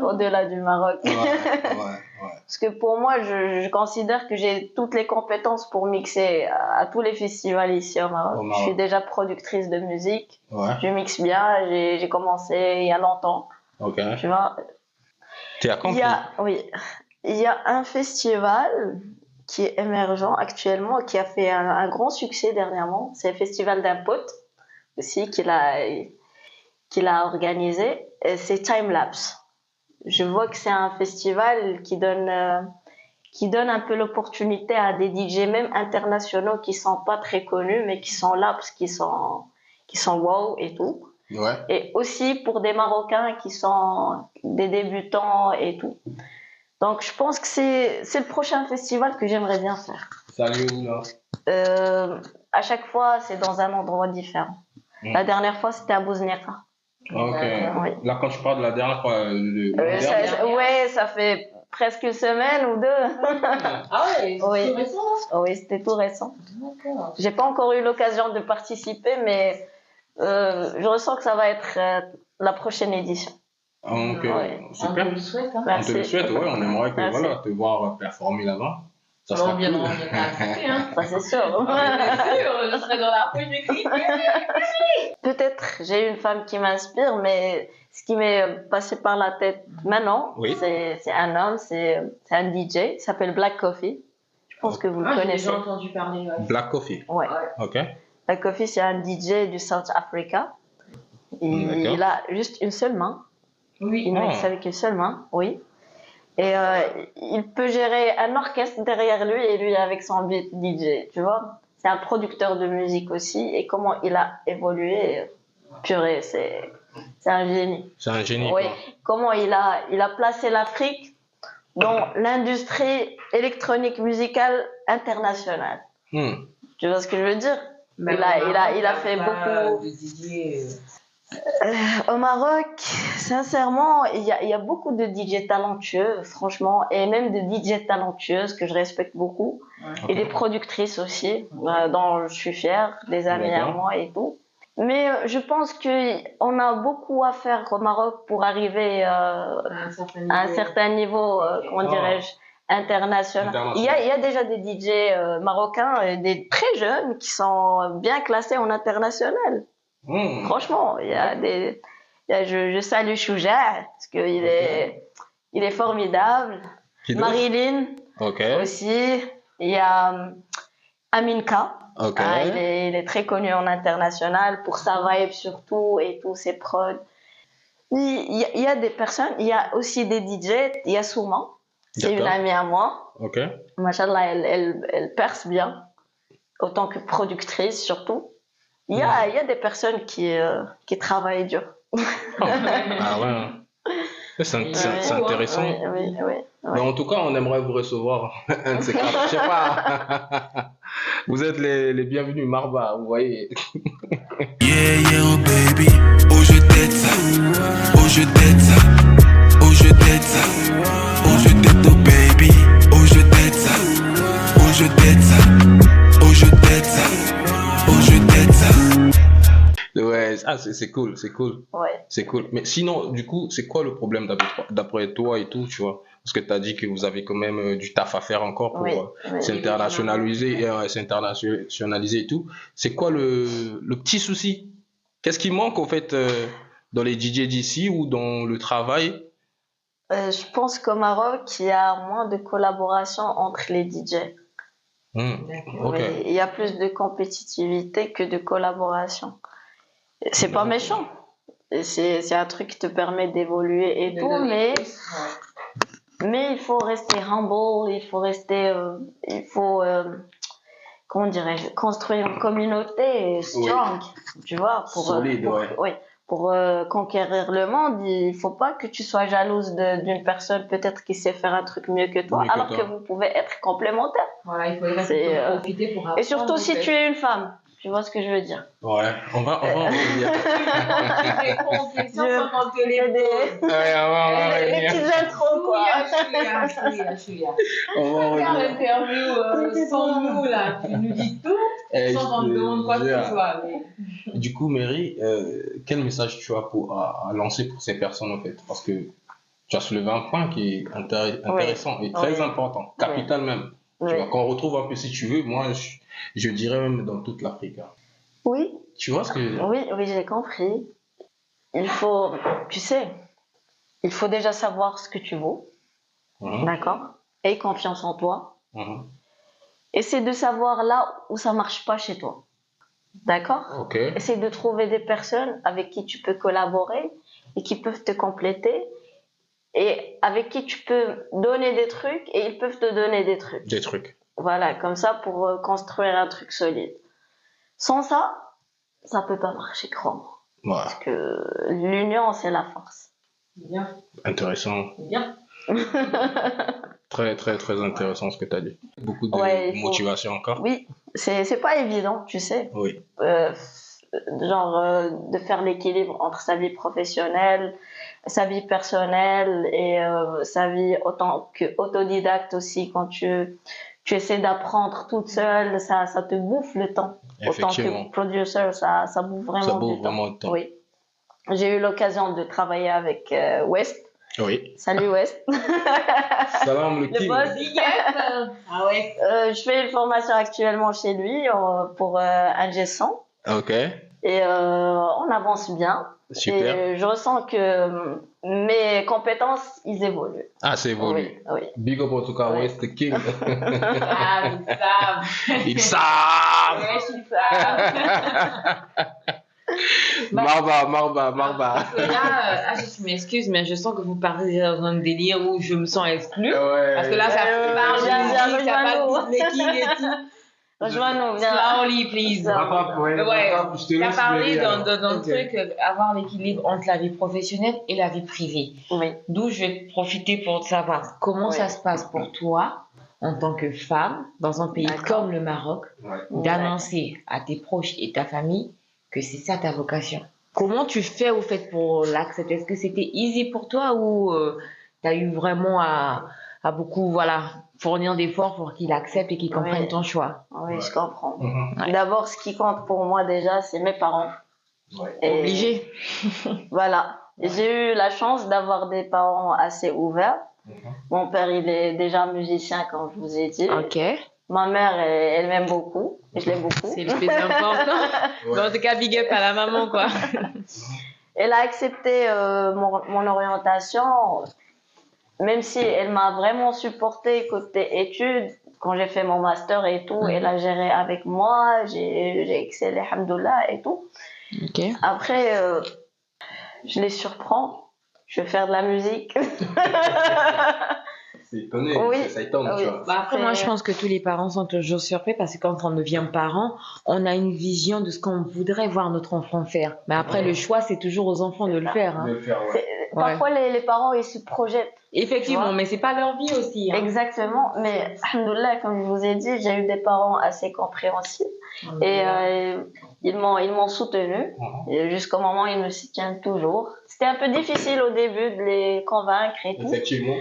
Speaker 2: au-delà du Maroc. Parce que pour moi, je considère que j'ai toutes les compétences pour mixer à tous les festivals ici au Maroc. Je suis déjà productrice de musique. Je mixe bien. J'ai commencé il y a longtemps. Tu vois.
Speaker 3: Tu as compris.
Speaker 2: Il y a un festival qui est émergent actuellement, qui a fait un grand succès dernièrement. C'est le festival d'un pote aussi qu'il a organisé. C'est Time Lapse. Je vois que c'est un festival qui donne un peu l'opportunité à des DJ même internationaux qui sont pas très connus mais qui sont là parce qu'ils sont wow et tout. Et aussi pour des Marocains qui sont des débutants et tout. Donc je pense que c'est le prochain festival que j'aimerais bien faire.
Speaker 3: Salut là.
Speaker 2: À chaque fois c'est dans un endroit différent. La dernière fois c'était à Bousneka.
Speaker 3: Oui. Là, quand tu parles de la dernière fois,
Speaker 2: ça fait presque une semaine ou deux.
Speaker 1: Ah ouais, c'est tout récent?
Speaker 2: Oui, c'était tout récent.
Speaker 1: D'accord.
Speaker 2: J'ai pas encore eu l'occasion de participer, mais je ressens que ça va être la prochaine édition.
Speaker 3: Donc,
Speaker 2: Ouais.
Speaker 1: On te
Speaker 3: super.
Speaker 1: le souhaite, hein.
Speaker 3: On te
Speaker 2: Merci.
Speaker 3: le souhaite, ouais. On aimerait que,
Speaker 2: Merci.
Speaker 3: voilà, te voir performer là-bas. Ça
Speaker 1: Alors,
Speaker 3: sera
Speaker 1: on
Speaker 3: cool.
Speaker 1: viendra assister, hein.
Speaker 2: Ça, c'est sûr.
Speaker 1: Bien sûr, je serai dans la rue, je crie.
Speaker 2: Peut-être j'ai une femme qui m'inspire, mais ce qui m'est passé par la tête maintenant,
Speaker 3: Oui.
Speaker 2: c'est un homme, c'est un DJ, il s'appelle Black Coffee. Je pense que vous le
Speaker 1: Ah, j'ai
Speaker 2: connaissez.
Speaker 1: déjà entendu parler, ouais.
Speaker 3: Black Coffee.
Speaker 2: Ouais.
Speaker 3: Ok.
Speaker 2: Black Coffee, c'est un DJ du South Africa. Il a juste une seule main.
Speaker 1: Oui.
Speaker 2: Il mixe avec une seule main, oui. Et il peut gérer un orchestre derrière lui et lui avec son beat DJ, tu vois. C'est un producteur de musique aussi. Et comment il a évolué, purée, c'est un génie.
Speaker 3: C'est un génie,
Speaker 2: Oui.
Speaker 3: quoi.
Speaker 2: Comment il a placé l'Afrique dans l'industrie électronique musicale internationale. Tu vois ce que je veux dire?
Speaker 1: Même
Speaker 2: Il a fait beaucoup.
Speaker 1: De DJ.
Speaker 2: Au Maroc, sincèrement, il y a beaucoup de DJ talentueux, franchement, et même de DJ talentueuses que je respecte beaucoup, et des productrices aussi, dont je suis fière, des amis à moi et tout. Mais je pense qu'on a beaucoup à faire au Maroc pour arriver à un certain niveau, comment dirais-je, international. Il y a déjà des DJ marocains, des très jeunes, qui sont bien classés en international. Franchement, je salue Chouja parce qu'il il est formidable. Marilyn aussi. Il y a Aminka. Il est très connu en international pour sa vibe surtout et tous ses prods. Il y a des personnes, il y a aussi des DJ. Il y a Souma, c'est une amie à moi. Machallah, elle perce bien, autant que productrice surtout. Il y a des personnes qui travaillent dur.
Speaker 3: Ah ouais. C'est intéressant.
Speaker 2: Oui.
Speaker 3: Mais en tout cas, on aimerait vous recevoir un de ces quatre. Je sais pas. Vous êtes les bienvenus, Marba, vous voyez.
Speaker 4: Yeah, oh baby, oh je t'aide ça, oh je t'aide ça, oh je t'aide ça, oh je t'aide oh baby, oh je t'aide ça, oh je t'aide ça, oh je t'aide ça, oh je t'aide ça.
Speaker 3: Ouais, c'est cool, c'est cool.
Speaker 2: Ouais.
Speaker 3: C'est cool. Mais sinon, du coup, c'est quoi le problème d'après toi et tout, tu vois? Parce que tu as dit que vous avez quand même du taf à faire encore pour s'internationaliser et tout. C'est quoi le petit souci? Qu'est-ce qui manque, en fait, dans les DJ d'ici ou dans le travail?
Speaker 2: Je pense qu'au Maroc, il y a moins de collaboration entre les DJ.
Speaker 3: Ok.
Speaker 2: Il y a plus de compétitivité que de collaboration. C'est pas méchant. C'est un truc qui te permet d'évoluer et tout, mais il faut rester humble, il faut comment dirais-je, construire une communauté strong, tu vois,
Speaker 3: solide,
Speaker 2: pour conquérir le monde. Il faut pas que tu sois jalouse d'une personne peut-être qui sait faire un truc mieux que toi, alors que vous pouvez être complémentaires.
Speaker 1: Voilà, il faudrait profiter pour apprendre.
Speaker 2: Et surtout si tu es une femme. Tu vois ce que je veux dire?
Speaker 3: Ouais, on va revenir.
Speaker 1: Des confessions pendant que les
Speaker 2: les petites intros, quoi.
Speaker 1: Chouïa.
Speaker 3: On va revenir.
Speaker 1: L'interview sans nous, là, tu nous dis tout, sans qu'on te demande quoi que ce soit.
Speaker 3: Du coup, Mary, quel message tu as à lancer pour ces personnes, en fait? Parce que tu as soulevé un point qui est intéressant et très important, capital même. Tu vois, qu'on retrouve un peu, si tu veux, moi, je dirais même dans toute l'Afrique.
Speaker 2: Oui.
Speaker 3: Tu vois ce que je veux dire?
Speaker 2: Oui, j'ai compris. Il faut, tu sais, il faut déjà savoir ce que tu vaux. D'accord? Aie confiance en toi. Essaie de savoir là où ça marche pas chez toi. D'accord? Essaie de trouver des personnes avec qui tu peux collaborer et qui peuvent te compléter et avec qui tu peux donner des trucs et ils peuvent te donner des trucs.
Speaker 3: Des trucs.
Speaker 2: Voilà, comme ça pour construire un truc solide. Sans ça peut pas marcher, crois-moi.
Speaker 3: Voilà.
Speaker 2: Parce que l'union, c'est la force.
Speaker 1: Bien.
Speaker 3: Intéressant.
Speaker 1: Bien.
Speaker 3: Très, très, très intéressant ce que tu as dit. Beaucoup de motivation encore.
Speaker 2: Oui, c'est pas évident, tu sais.
Speaker 3: Oui.
Speaker 2: De faire l'équilibre entre sa vie professionnelle, sa vie personnelle et sa vie autant que autodidacte aussi. Quand tu essaies d'apprendre toute seule, ça te bouffe le temps. Autant que producer, ça bouffe vraiment du temps.
Speaker 3: Oui.
Speaker 2: j'ai eu l'occasion de travailler avec West.
Speaker 3: Oui.
Speaker 2: Salut West.
Speaker 3: Salam le
Speaker 2: Le
Speaker 3: king.
Speaker 2: boss.
Speaker 1: Ah ouais.
Speaker 2: Je fais une formation actuellement chez lui pour ingé son.
Speaker 3: Ok.
Speaker 2: Et on avance bien.
Speaker 3: Super.
Speaker 2: Et je ressens que mes compétences, ils évoluent.
Speaker 3: Ah, c'est évolué.
Speaker 2: Oui, oui.
Speaker 3: Big up en tout cas,
Speaker 2: Ouais.
Speaker 3: West King.
Speaker 1: Ah, ils savent.
Speaker 3: Ils savent.
Speaker 1: Ouais, ils savent.
Speaker 3: Marba.
Speaker 1: Parce que là, je m'excuse, mais je sens que vous partez dans un délire où je me sens exclue.
Speaker 3: Ouais.
Speaker 1: Parce que là, ça parle de
Speaker 2: viens,
Speaker 1: musique, ça parle de
Speaker 2: rejoins-nous.
Speaker 1: making et tout.
Speaker 2: Rejoins-nous, viens.
Speaker 1: Slowly, please.
Speaker 3: Rattrape, ouais,
Speaker 1: Ouais.
Speaker 3: rattrape, je te
Speaker 1: Tu as
Speaker 3: laisse
Speaker 1: parlé
Speaker 3: Mary, alors.
Speaker 1: d'un
Speaker 3: Ok.
Speaker 1: truc, avoir l'équilibre entre la vie professionnelle et la vie privée.
Speaker 2: Oui.
Speaker 1: D'où je vais profiter pour savoir comment
Speaker 2: Oui.
Speaker 1: ça se passe pour toi, en tant que femme, dans un pays
Speaker 2: D'accord.
Speaker 1: comme le Maroc,
Speaker 3: Ouais.
Speaker 1: d'annoncer à tes proches et ta famille que c'est ça ta vocation. Comment tu fais au fait pour l'accepter? Est-ce que c'était easy pour toi ou tu as eu vraiment à beaucoup fournir d'efforts pour qu'ils acceptent et qu'ils comprennent
Speaker 2: Oui.
Speaker 1: ton choix?
Speaker 2: Oui, je comprends.
Speaker 3: Mhm.
Speaker 2: D'abord, ce qui compte pour moi déjà, c'est mes parents.
Speaker 3: Ouais.
Speaker 2: Et
Speaker 1: Obligé.
Speaker 2: Voilà. J'ai eu la chance d'avoir des parents assez ouverts.
Speaker 3: Mhm.
Speaker 2: Mon père, il est déjà musicien, comme je vous ai dit.
Speaker 1: Ok.
Speaker 2: Ma mère, elle m'aime beaucoup. Je l'aime beaucoup.
Speaker 1: C'est le plus important. Mais en tout cas, big up à la maman, quoi.
Speaker 2: Elle a accepté mon orientation, même si elle m'a vraiment supporté côté études. Quand j'ai fait mon master et tout, elle a géré avec moi, j'ai excellé, alhamdoulilah, et tout.
Speaker 1: Ok.
Speaker 2: Après, je les surprends, je vais faire de la musique.
Speaker 3: C'est étonné,
Speaker 2: Oui.
Speaker 3: ça étonne,
Speaker 2: Oui.
Speaker 3: tu vois.
Speaker 1: Bah après, moi, je pense que tous les parents sont toujours surpris parce que quand on devient parent, on a une vision de ce qu'on voudrait voir notre enfant faire. Mais après, le choix, c'est toujours aux enfants de le faire.
Speaker 3: De
Speaker 1: Hein.
Speaker 3: le faire, ouais.
Speaker 2: Parfois, les parents, ils se projettent.
Speaker 1: Effectivement,
Speaker 2: Tu vois.
Speaker 1: mais c'est pas leur vie aussi. Hein.
Speaker 2: Exactement, mais alhamdoulilah, comme je vous ai dit, j'ai eu des parents assez compréhensifs et ils m'ont soutenu et jusqu'au moment où ils me soutiennent toujours. C'était un peu difficile au début de les convaincre et tout,
Speaker 3: Effectivement.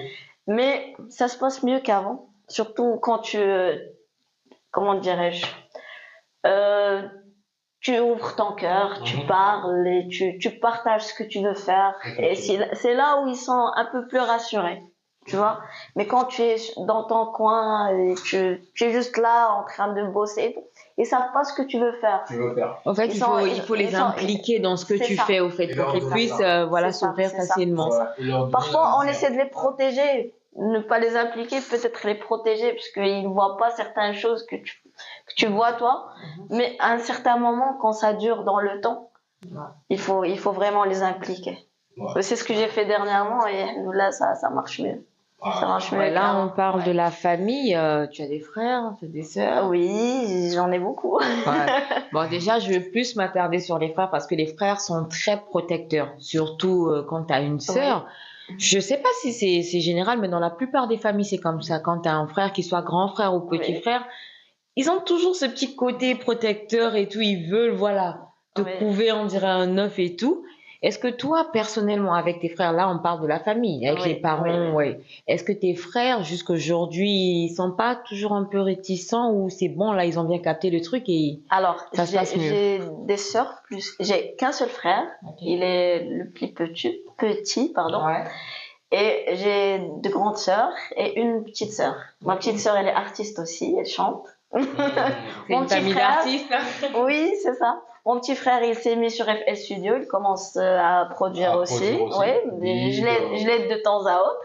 Speaker 2: mais ça se passe mieux qu'avant, surtout quand comment dirais-je, tu ouvres ton cœur, tu parles et tu partages ce que tu veux faire. Et c'est là où ils sont un peu plus rassurés, tu vois. Mais quand tu es dans ton coin et tu es juste là en train de bosser, ils savent pas ce que tu veux faire.
Speaker 3: Tu veux faire.
Speaker 1: En fait, il faut les impliquer dans ce que
Speaker 2: c'est
Speaker 1: tu
Speaker 2: ça.
Speaker 1: fais, au fait,
Speaker 3: Et
Speaker 1: pour
Speaker 3: leur
Speaker 1: qu'ils
Speaker 3: donner
Speaker 1: puissent
Speaker 3: ça.
Speaker 1: s'ouvrir
Speaker 2: C'est ça.
Speaker 1: facilement.
Speaker 3: Ouais, et leur donner
Speaker 2: Parfois,
Speaker 3: la
Speaker 2: on
Speaker 3: lumière.
Speaker 2: essaie de les protéger, ne pas les impliquer, peut-être les protéger, parce qu'ils ne voient pas certaines choses que tu vois toi. Mais à un certain moment, quand ça dure dans le temps, il faut vraiment les impliquer.
Speaker 3: Ouais.
Speaker 2: C'est ce que j'ai fait dernièrement et là, ça marche mieux. Ça marche mieux.
Speaker 1: Ouais, là,
Speaker 2: qu'avant.
Speaker 1: on parle
Speaker 2: Ouais.
Speaker 1: de la famille. Tu as des frères, tu as des sœurs.
Speaker 2: Oui, j'en ai beaucoup.
Speaker 1: Ouais. Bon, déjà, je veux plus m'attarder sur les frères parce que les frères sont très protecteurs, surtout quand tu as une sœur. Je sais pas si c'est général, mais dans la plupart des familles, c'est comme ça. Quand tu as un frère, qu'il soit grand frère ou petit
Speaker 2: Oui.
Speaker 1: frère, ils ont toujours ce petit côté protecteur et tout. Ils veulent, te
Speaker 2: Oui.
Speaker 1: couver, on dirait un œuf et tout. Est-ce que toi, personnellement, avec tes frères, là, on parle de la famille, avec
Speaker 2: Oui,
Speaker 1: les parents,
Speaker 2: oui.
Speaker 1: ouais. Est-ce que tes frères, jusqu'aujourd'hui, ils sont pas toujours un peu réticents ou c'est bon, là, ils ont bien capté le truc et
Speaker 2: Alors,
Speaker 1: ça se passe mieux?
Speaker 2: j'ai des sœurs plus. J'ai qu'un seul frère.
Speaker 1: Ok.
Speaker 2: Il est le plus petit, pardon.
Speaker 1: Ouais.
Speaker 2: Et j'ai deux grandes sœurs et une petite sœur. Ma petite sœur, elle est artiste aussi, elle chante.
Speaker 1: C'est
Speaker 2: Mon
Speaker 1: une
Speaker 2: petit
Speaker 1: famille
Speaker 2: frère-
Speaker 1: d'artistes.
Speaker 2: Oui, c'est ça. Mon petit frère, il s'est mis sur FL Studio, il commence à produire aussi.
Speaker 3: produire aussi.
Speaker 2: Oui, je l'aide de temps à autre.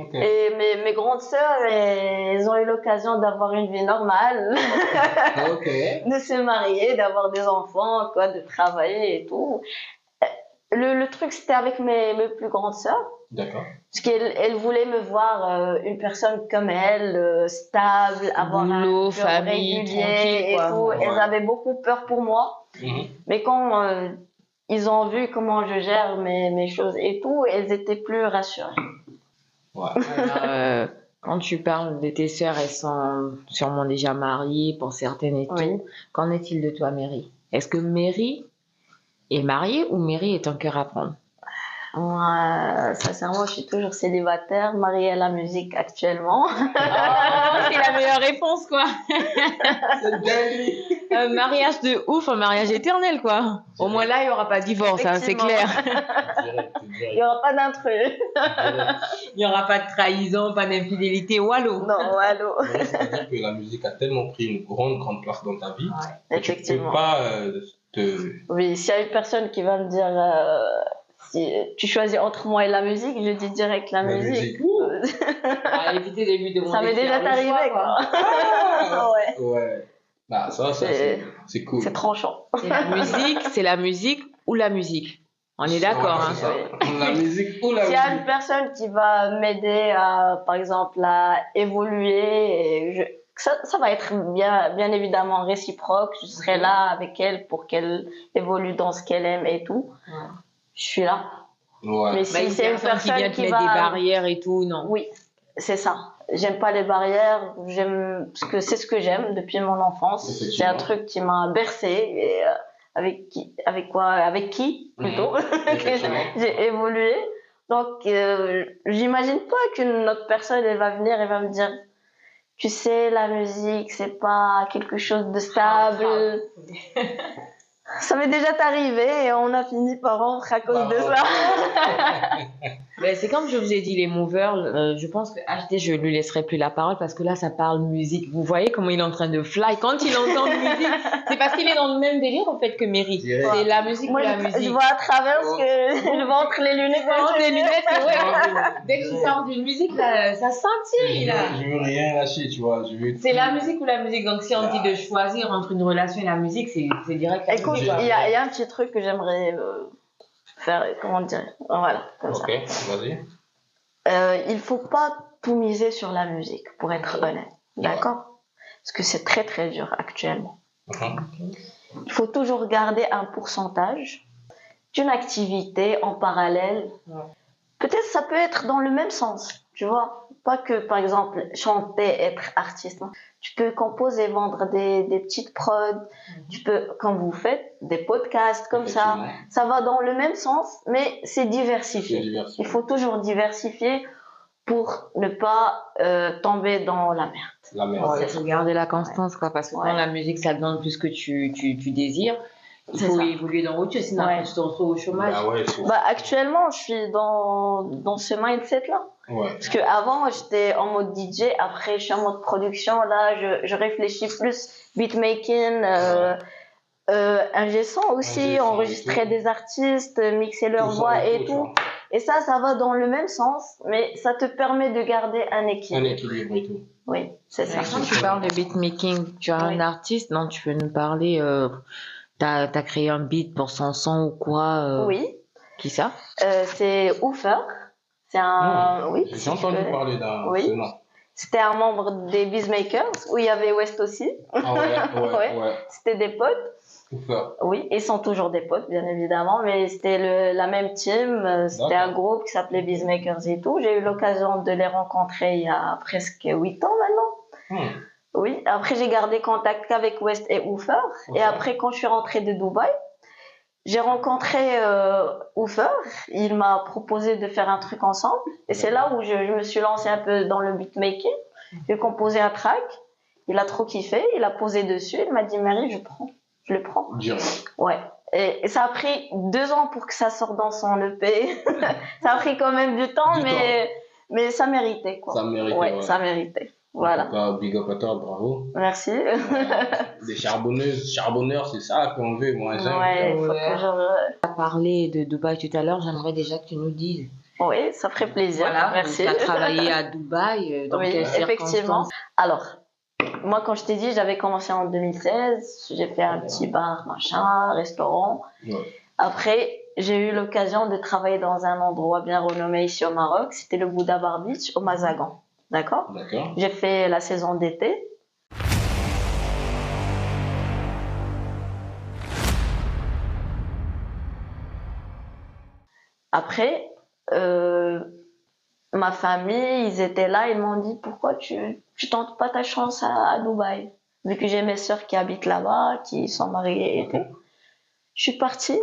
Speaker 3: Ok.
Speaker 2: Et mes grandes sœurs, elles ont eu l'occasion d'avoir une vie normale,
Speaker 3: Ok.
Speaker 2: de se marier, d'avoir des enfants, de travailler et tout. Le truc, c'était avec mes plus grandes sœurs.
Speaker 3: D'accord.
Speaker 2: Parce qu'elle voulait me voir une personne comme elle, stable, avoir
Speaker 1: Boulot,
Speaker 2: un job
Speaker 1: famille,
Speaker 2: régulier
Speaker 1: tranquille,
Speaker 2: et
Speaker 1: quoi.
Speaker 2: tout.
Speaker 3: Ouais.
Speaker 2: Elles avaient beaucoup peur pour moi.
Speaker 3: Mhm.
Speaker 2: Mais quand ils ont vu comment je gère mes choses et tout, elles étaient plus rassurées.
Speaker 3: Ouais.
Speaker 1: Alors, quand tu parles de tes sœurs, elles sont sûrement déjà mariées pour certaines et
Speaker 2: Oui.
Speaker 1: tout. Qu'en est-il de toi, Mary? Est-ce que Mary est mariée ou Mary est un cœur à prendre?
Speaker 2: Moi, sincèrement, je suis toujours célibataire, mariée à la musique actuellement.
Speaker 1: Oh, c'est la meilleure réponse, quoi. Un mariage de ouf, un mariage éternel, quoi. Au moins là, il n'y aura pas de divorce, hein, c'est clair.
Speaker 2: Il n'y aura pas d'intrus.
Speaker 1: Il n'y aura pas de trahison, pas d'infidélité. Wallo.
Speaker 2: Non, allô.
Speaker 3: C'est-à-dire que la musique a tellement pris une grande place dans ta vie que tu ne peux
Speaker 2: Effectivement.
Speaker 3: pas te...
Speaker 2: Oui, s'il y a une personne qui va me dire si tu choisis entre moi et la musique, je dis direct la musique.
Speaker 1: À éviter de lui demander
Speaker 2: Ça m'est
Speaker 1: de
Speaker 2: déjà
Speaker 1: faire le
Speaker 2: arrivé,
Speaker 1: choix,
Speaker 2: quoi. Ouais.
Speaker 3: Ouais. Bah, ça c'est cool.
Speaker 2: C'est tranchant.
Speaker 1: C'est la musique ou la musique. On est d'accord,
Speaker 3: Ouais,
Speaker 1: hein.
Speaker 3: c'est ça. La musique ou la
Speaker 2: S'il y a
Speaker 3: musique.
Speaker 2: une personne qui va m'aider à, par exemple, à évoluer, ça va être bien évidemment réciproque. Je serai là avec elle pour qu'elle évolue dans ce qu'elle aime et tout.
Speaker 1: Ouais.
Speaker 2: Je suis là.
Speaker 3: Ouais.
Speaker 2: Mais si c'est une
Speaker 1: qui
Speaker 2: personne
Speaker 1: vient te
Speaker 2: qui
Speaker 1: mettre des
Speaker 2: va...
Speaker 1: barrières et tout, non.
Speaker 2: Oui, c'est ça. J'aime pas les barrières. Parce que c'est ce que j'aime depuis mon enfance. C'est
Speaker 3: Effectivement.
Speaker 2: un truc qui m'a bercé. Et, avec qui plutôt, que j'ai évolué. Donc, j'imagine pas qu'une autre personne, elle va venir et va me dire, tu sais, la musique, c'est pas quelque chose de stable. Ça m'est déjà arrivé et on a fini par rompre à cause de ça.
Speaker 1: Mais c'est comme je vous ai dit, les movers, je pense que HD, je lui laisserai plus la parole parce que là, ça parle musique. Vous voyez comment il est en train de fly. Quand il entend musique, c'est parce qu'il est dans le même délire, en fait, que Mary. C'est la musique
Speaker 2: Moi,
Speaker 1: ou la
Speaker 2: je
Speaker 1: musique.
Speaker 2: vois à travers ce que je vois entre les lunettes.
Speaker 1: Des lunettes, ouais. Dès qu'il sort d'une musique, là, ça sentit, là.
Speaker 3: Je veux rien lâcher, tu vois.
Speaker 1: C'est la musique ou la musique. Donc, si on dit de choisir entre une relation et la musique, c'est direct. La
Speaker 2: Écoute, il
Speaker 1: musique,
Speaker 2: y a un petit truc que j'aimerais faire, comment dire, voilà, comme ça.
Speaker 3: Ok, vas-y.
Speaker 2: Il faut pas tout miser sur la musique, pour être honnête, d'accord? Parce que c'est très très dur actuellement. Il faut toujours garder un pourcentage d'une activité en parallèle. Peut-être ça peut être dans le même sens, tu vois. Pas que, par exemple, chanter, être artiste. Non. Tu peux composer, vendre des petites prods. Tu peux, comme vous faites, des podcasts comme ça. Ça va dans le même sens, mais c'est diversifié. Il faut toujours diversifier pour ne pas tomber dans la merde.
Speaker 3: La merde.
Speaker 1: Il faut garder la constance, quoi, parce que quand la musique, ça demande plus que tu désires, il faut évoluer dans autre chose, sinon après, tu te retrouves au chômage.
Speaker 2: Actuellement, je suis dans ce mindset-là. Parce qu'avant, j'étais en mode DJ, après, je suis en mode production. Là, je réfléchis plus beatmaking, ingé son aussi, enregistrer des artistes, mixer leur voix et tout. Et ça va dans le même sens, mais ça te permet de garder un équilibre.
Speaker 3: Un équilibre et tout.
Speaker 2: Oui, c'est ça.
Speaker 1: Quand tu parles de beatmaking, tu as un artiste, non, tu peux nous parler, t'as créé un beat pour son son ou quoi
Speaker 2: Oui.
Speaker 1: Qui ça
Speaker 2: C'est Oofer. C'est un... Oui.
Speaker 3: J'ai entendu parler d'un ce nom.
Speaker 2: C'était un membre des Beezmakers, où il y avait West aussi.
Speaker 3: Ah ouais.
Speaker 2: C'était des potes. Oui, ils sont toujours des potes, bien évidemment, mais c'était la même team. C'était un groupe qui s'appelait Beezmakers et tout. J'ai eu l'occasion de les rencontrer il y a presque 8 ans maintenant. Oui, après j'ai gardé contact qu'avec West et Oofer. Et après, quand je suis rentrée de Dubaï, j'ai rencontré Oofer. Il m'a proposé de faire un truc ensemble. Et c'est là où je me suis lancée un peu dans le beatmaking. J'ai composé un track. Il a trop kiffé. Il a posé dessus. Il m'a dit, Marie, je le prends. Ouais. Et ça a pris 2 ans pour que ça sorte dans son EP. Ça a pris quand même du temps, mais ça méritait, quoi.
Speaker 3: Ça méritait,
Speaker 2: ouais. Ça méritait. Voilà.
Speaker 3: Big up à toi, bravo.
Speaker 2: Merci.
Speaker 3: Des charbonneurs, c'est ça qu'on veut, moi.
Speaker 2: Ouais, faut toujours...
Speaker 1: Tu as parlé de Dubaï tout à l'heure, j'aimerais déjà que tu nous dises.
Speaker 2: Oui, ça ferait plaisir.
Speaker 1: Voilà,
Speaker 2: merci.
Speaker 1: Tu as travaillé à Dubaï, dans quelles
Speaker 2: effectivement.
Speaker 1: circonstances?
Speaker 2: Alors, moi, quand je t'ai dit, j'avais commencé en 2016. J'ai fait un petit bar, machin, restaurant. Après, j'ai eu l'occasion de travailler dans un endroit bien renommé ici au Maroc. C'était le Bouddha Bar Beach au Mazagan. D'accord. J'ai fait la saison d'été. Après, ma famille, ils étaient là, ils m'ont dit pourquoi tu tentes pas ta chance à Dubaï, vu que j'ai mes sœurs qui habitent là-bas, qui sont mariées et tout. Je suis partie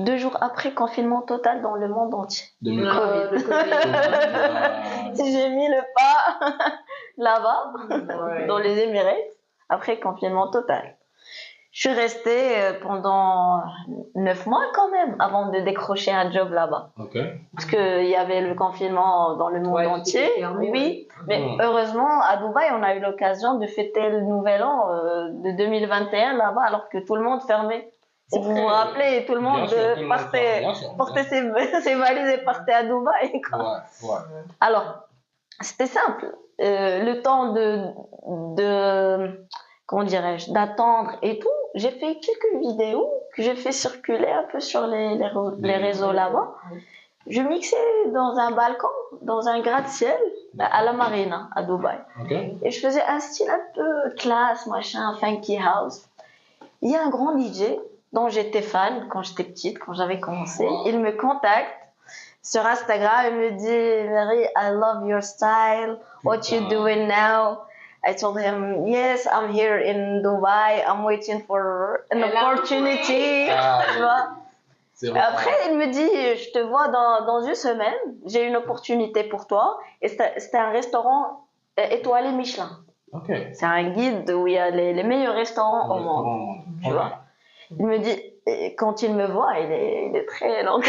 Speaker 2: 2 jours après, confinement total dans le monde entier.
Speaker 3: 2020.
Speaker 1: Le Covid.
Speaker 2: J'ai mis le pas là-bas,
Speaker 1: Ouais.
Speaker 2: dans les Émirats, après confinement total. Je suis restée pendant 9 mois quand même, avant de décrocher un job là-bas.
Speaker 3: Ok.
Speaker 2: Parce qu'il y avait le confinement dans le monde
Speaker 1: Ouais, tout
Speaker 2: entier.
Speaker 1: était fermé,
Speaker 2: Oui, mais
Speaker 3: Mhm.
Speaker 2: heureusement, à Dubaï, on a eu l'occasion de fêter le nouvel an de 2021 là-bas, alors que tout le monde fermait. Si vous
Speaker 3: Ok.
Speaker 2: vous rappelez, tout le
Speaker 3: Bien
Speaker 2: monde
Speaker 3: sûr, tout le monde
Speaker 2: partait,
Speaker 3: bien sûr.
Speaker 2: portait ses valises et partait à Dubaï, quoi.
Speaker 3: Ouais.
Speaker 2: Alors, c'était simple. Le temps comment dirais-je, d'attendre et tout, j'ai fait quelques vidéos que j'ai fait circuler un peu sur les réseaux là-bas. Je mixais dans un balcon, dans un gratte-ciel, à la marina, à Dubaï.
Speaker 3: Ok.
Speaker 2: Et je faisais un style un peu classe, machin, funky house. Il y a un grand DJ dont j'étais fan quand j'étais petite, quand j'avais commencé.
Speaker 3: Wow.
Speaker 2: Il me contacte sur Instagram et me dit, Mary, I love your style. What you
Speaker 3: Putain.
Speaker 2: doing now? I told him, yes, I'm here in Dubai. I'm waiting for an
Speaker 1: Elle a
Speaker 2: opportunity.
Speaker 3: Ah,
Speaker 2: Tu vois?
Speaker 3: c'est vrai.
Speaker 2: Après, il me dit, je te vois dans une semaine, j'ai une opportunité pour toi. Et c'était un restaurant étoilé Michelin.
Speaker 3: Ok.
Speaker 2: C'est un guide où il y a les meilleurs restaurants au monde. Tu vois. Il me dit, et quand il me voit, il est très lent.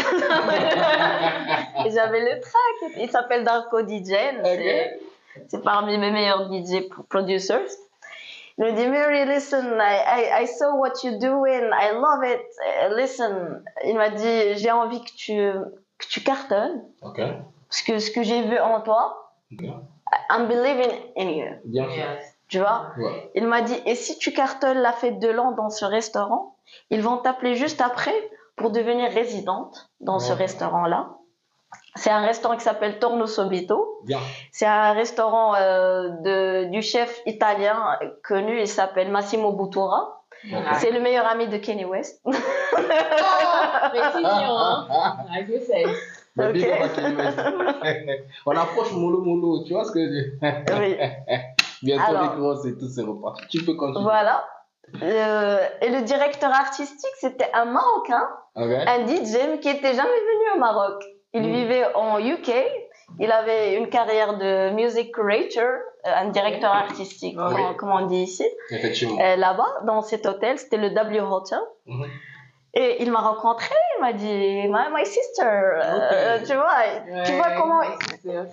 Speaker 2: Et j'avais le track. Il s'appelle Darko DJ. C'est parmi mes meilleurs DJ producers. Il me dit, Mary, listen, I saw what you're doing. I love it. Listen. Il m'a dit, j'ai envie que tu cartonnes.
Speaker 3: Ok.
Speaker 2: Parce que ce que j'ai vu en toi,
Speaker 3: Ok.
Speaker 2: I'm believing in you.
Speaker 3: Bien sûr.
Speaker 1: Yes.
Speaker 2: Tu vois?
Speaker 3: Ouais.
Speaker 2: Il m'a dit, et si tu cartonnes la fête de l'an dans ce restaurant, ils vont t'appeler juste après pour devenir résidente dans ce
Speaker 3: Ouais.
Speaker 2: restaurant-là. C'est un restaurant qui s'appelle Torno Subito.
Speaker 3: Bien.
Speaker 2: C'est un restaurant du chef italien connu, il s'appelle Massimo Bottura.
Speaker 1: Ah.
Speaker 2: C'est le meilleur ami de Kanye West.
Speaker 1: Précision, hein. I do say.
Speaker 3: Mais
Speaker 2: Ok.
Speaker 3: big up à Kenny West. On approche mollo, tu vois ce que je dis?
Speaker 2: Oui.
Speaker 3: Bientôt
Speaker 2: Alors.
Speaker 3: les grosses et tout, c'est reparti. Tu peux continuer.
Speaker 2: Voilà. Et le directeur artistique, c'était un Marocain,
Speaker 3: Ok.
Speaker 2: un DJ mais qui était jamais venu au Maroc. Il vivait en UK. Il avait une carrière de music curator, un directeur artistique,
Speaker 1: Oui.
Speaker 2: comme on dit ici.
Speaker 3: Effectivement.
Speaker 2: Là-bas, dans cet hôtel, c'était le W Hotel.
Speaker 3: Mhm.
Speaker 2: Et il m'a rencontré, il m'a dit my sister.
Speaker 3: Ok.
Speaker 2: Tu vois comment.
Speaker 1: C'est-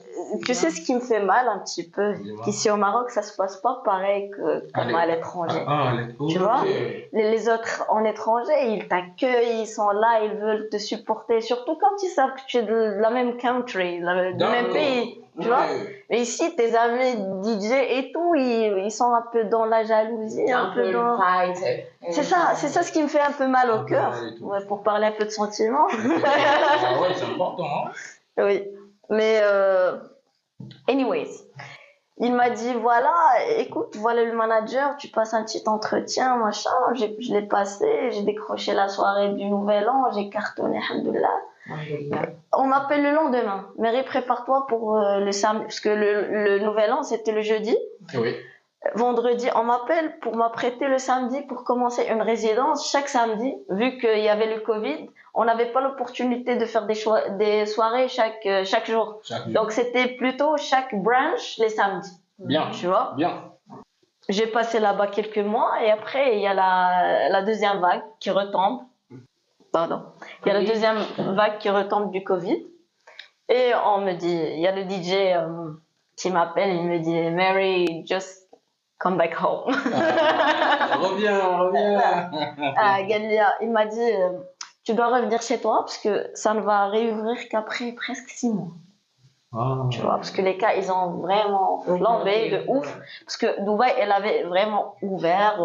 Speaker 2: Tu sais ce qui me fait mal un petit peu,
Speaker 3: Dis-moi.
Speaker 2: qu'ici au Maroc, ça se passe pas pareil comme à l'étranger. Tu vois? Les autres en étranger, ils t'accueillent, ils sont là, ils veulent te supporter, surtout quand ils savent que tu es de la même country, du même pays, tu vois. Mais ici, tes amis DJ et tout, ils sont un peu dans la jalousie, un peu dans... C'est ça ce qui me fait un peu mal
Speaker 3: Un
Speaker 2: au
Speaker 3: peu
Speaker 2: cœur,
Speaker 3: mal et tout.
Speaker 2: ouais, pour parler un peu de sentiments.
Speaker 3: Ah ouais, c'est important, hein?
Speaker 2: Oui, mais anyways, il m'a dit voilà, écoute, voilà le manager, tu passes un petit entretien, machin. Je l'ai passé, j'ai décroché la soirée du Nouvel An, j'ai cartonné, alhamdoulilah. On m'appelle le lendemain. Mary, prépare-toi pour le samedi, parce que le Nouvel An c'était le jeudi.
Speaker 3: Oui.
Speaker 2: Vendredi, on m'appelle pour m'apprêter le samedi pour commencer une résidence. Chaque samedi, vu qu'il y avait le Covid, on n'avait pas l'opportunité de faire des soirées chaque jour. Donc c'était plutôt chaque branch les samedis.
Speaker 3: Bien.
Speaker 2: Tu vois?
Speaker 3: Bien.
Speaker 2: J'ai passé là-bas quelques mois et après il y a la deuxième vague qui retombe. Pardon. Il y a la deuxième vague qui retombe du Covid. Et on me dit, il y a le DJ qui m'appelle, il me dit Mary, just come back home.
Speaker 3: Reviens.
Speaker 2: Ah, Galia, il m'a dit tu dois revenir chez toi parce que ça ne va réouvrir qu'après presque 6 mois. Tu vois, parce que les cas ils ont vraiment flambé de ouf. Parce que Dubaï, elle avait vraiment ouvert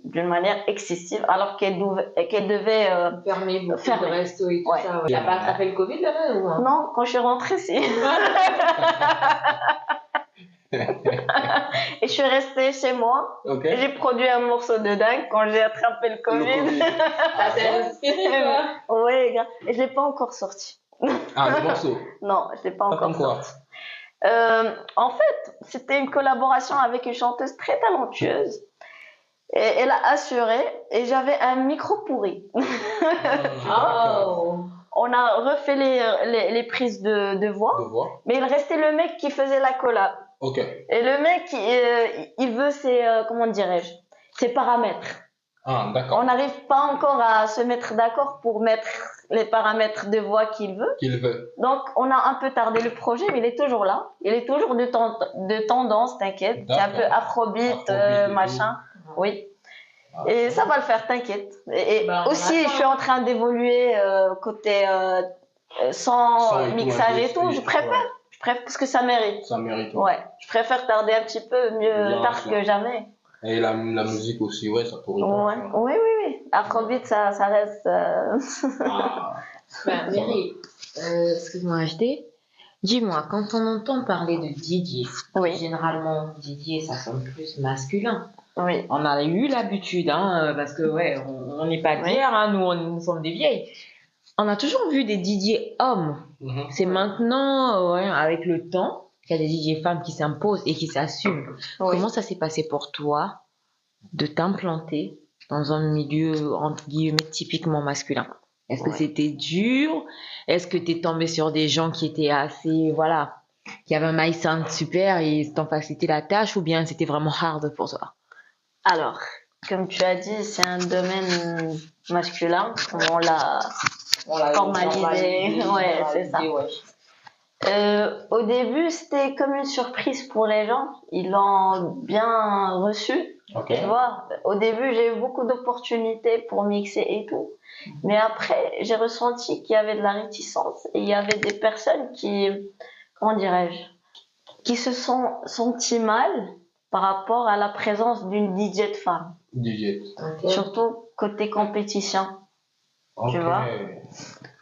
Speaker 2: d'une manière excessive alors qu'elle devait.
Speaker 1: Fermer beaucoup
Speaker 2: Fermer.
Speaker 1: de restos et tout
Speaker 2: Ouais.
Speaker 1: ça. Il n'a pas attrapé le Covid là-bas ou hein?
Speaker 2: Non, quand je suis rentrée, si. Et je suis restée chez moi.
Speaker 3: Ok.
Speaker 2: Et j'ai produit un morceau de dingue quand j'ai attrapé le Covid.
Speaker 1: Ça s'est inspiré quoi.
Speaker 2: Oui, grave. Et je l'ai pas encore sorti.
Speaker 3: Ah, le morceau.
Speaker 2: Non, je l'ai pas encore
Speaker 3: encore.
Speaker 2: sorti. En fait, c'était une collaboration avec une chanteuse très talentueuse. Et elle a assuré et j'avais un micro pourri.
Speaker 1: Oh.
Speaker 2: On a refait les prises de voix,
Speaker 3: De voix.
Speaker 2: mais il restait le mec qui faisait la collab.
Speaker 3: Ok.
Speaker 2: Et le mec, il veut comment dirais-je, ses paramètres.
Speaker 3: Ah, d'accord.
Speaker 2: On n'arrive pas encore à se mettre d'accord pour mettre les paramètres de voix qu'il veut.
Speaker 3: Qu'il veut.
Speaker 2: Donc, on a un peu tardé le projet, mais il est toujours là. Il est toujours de tendance, t'inquiète. C'est un peu afrobeat, machin. Oui.
Speaker 3: Ah,
Speaker 2: Et ça va le faire, t'inquiète. Et
Speaker 1: Bah,
Speaker 2: aussi, je suis en train d'évoluer côté sans
Speaker 3: et tout,
Speaker 2: mixage et tout.
Speaker 3: ouais.
Speaker 2: Je préfère parce que ça mérite.
Speaker 3: Ça mérite.
Speaker 2: Ouais, je préfère tarder un petit peu, mieux
Speaker 3: Bien
Speaker 2: tard
Speaker 3: sûr.
Speaker 2: que jamais.
Speaker 3: Et la musique aussi, ouais, ça pourrait
Speaker 2: Ouais.
Speaker 3: pas.
Speaker 2: Oui. Afrobeat, ça reste.
Speaker 3: Ah.
Speaker 1: Ben, Mary, excuse-moi, HD. Dis-moi, quand on entend parler de DJ,
Speaker 2: Oui.
Speaker 1: généralement DJ ça sonne plus masculin.
Speaker 2: Oui.
Speaker 1: On a eu l'habitude, hein, parce que ouais, on n'est pas
Speaker 2: Oui.
Speaker 1: d'hier, hein, nous sommes des vieilles. On a toujours vu des DJ hommes.
Speaker 3: Mhm.
Speaker 1: C'est maintenant, ouais, avec le temps, qu'il y a des DJ femmes qui s'imposent et qui s'assument.
Speaker 2: Oui.
Speaker 1: Comment ça s'est passé pour toi de t'implanter dans un milieu, entre guillemets, typiquement masculin? Est-ce que
Speaker 2: Ouais.
Speaker 1: c'était dur? Est-ce que tu es tombé sur des gens qui étaient assez, voilà, qui avaient un my sound super et t'ont facilité la tâche, ou bien c'était vraiment hard pour toi?
Speaker 2: Alors, comme tu as dit, c'est un domaine masculin, comme on l'a formalisé. Ouais, c'est ça. Au début, c'était comme une surprise pour les gens. Ils l'ont bien reçu.
Speaker 3: Ok.
Speaker 2: Tu vois, au début, j'ai eu beaucoup d'opportunités pour mixer et tout. Mais après, j'ai ressenti qu'il y avait de la réticence. Et il y avait des personnes qui, comment dirais-je, qui se sont senties mal par rapport à la présence d'une DJ de femme.
Speaker 3: DJ.
Speaker 1: Ok.
Speaker 2: Surtout côté compétition.
Speaker 3: Ok.
Speaker 2: Tu vois?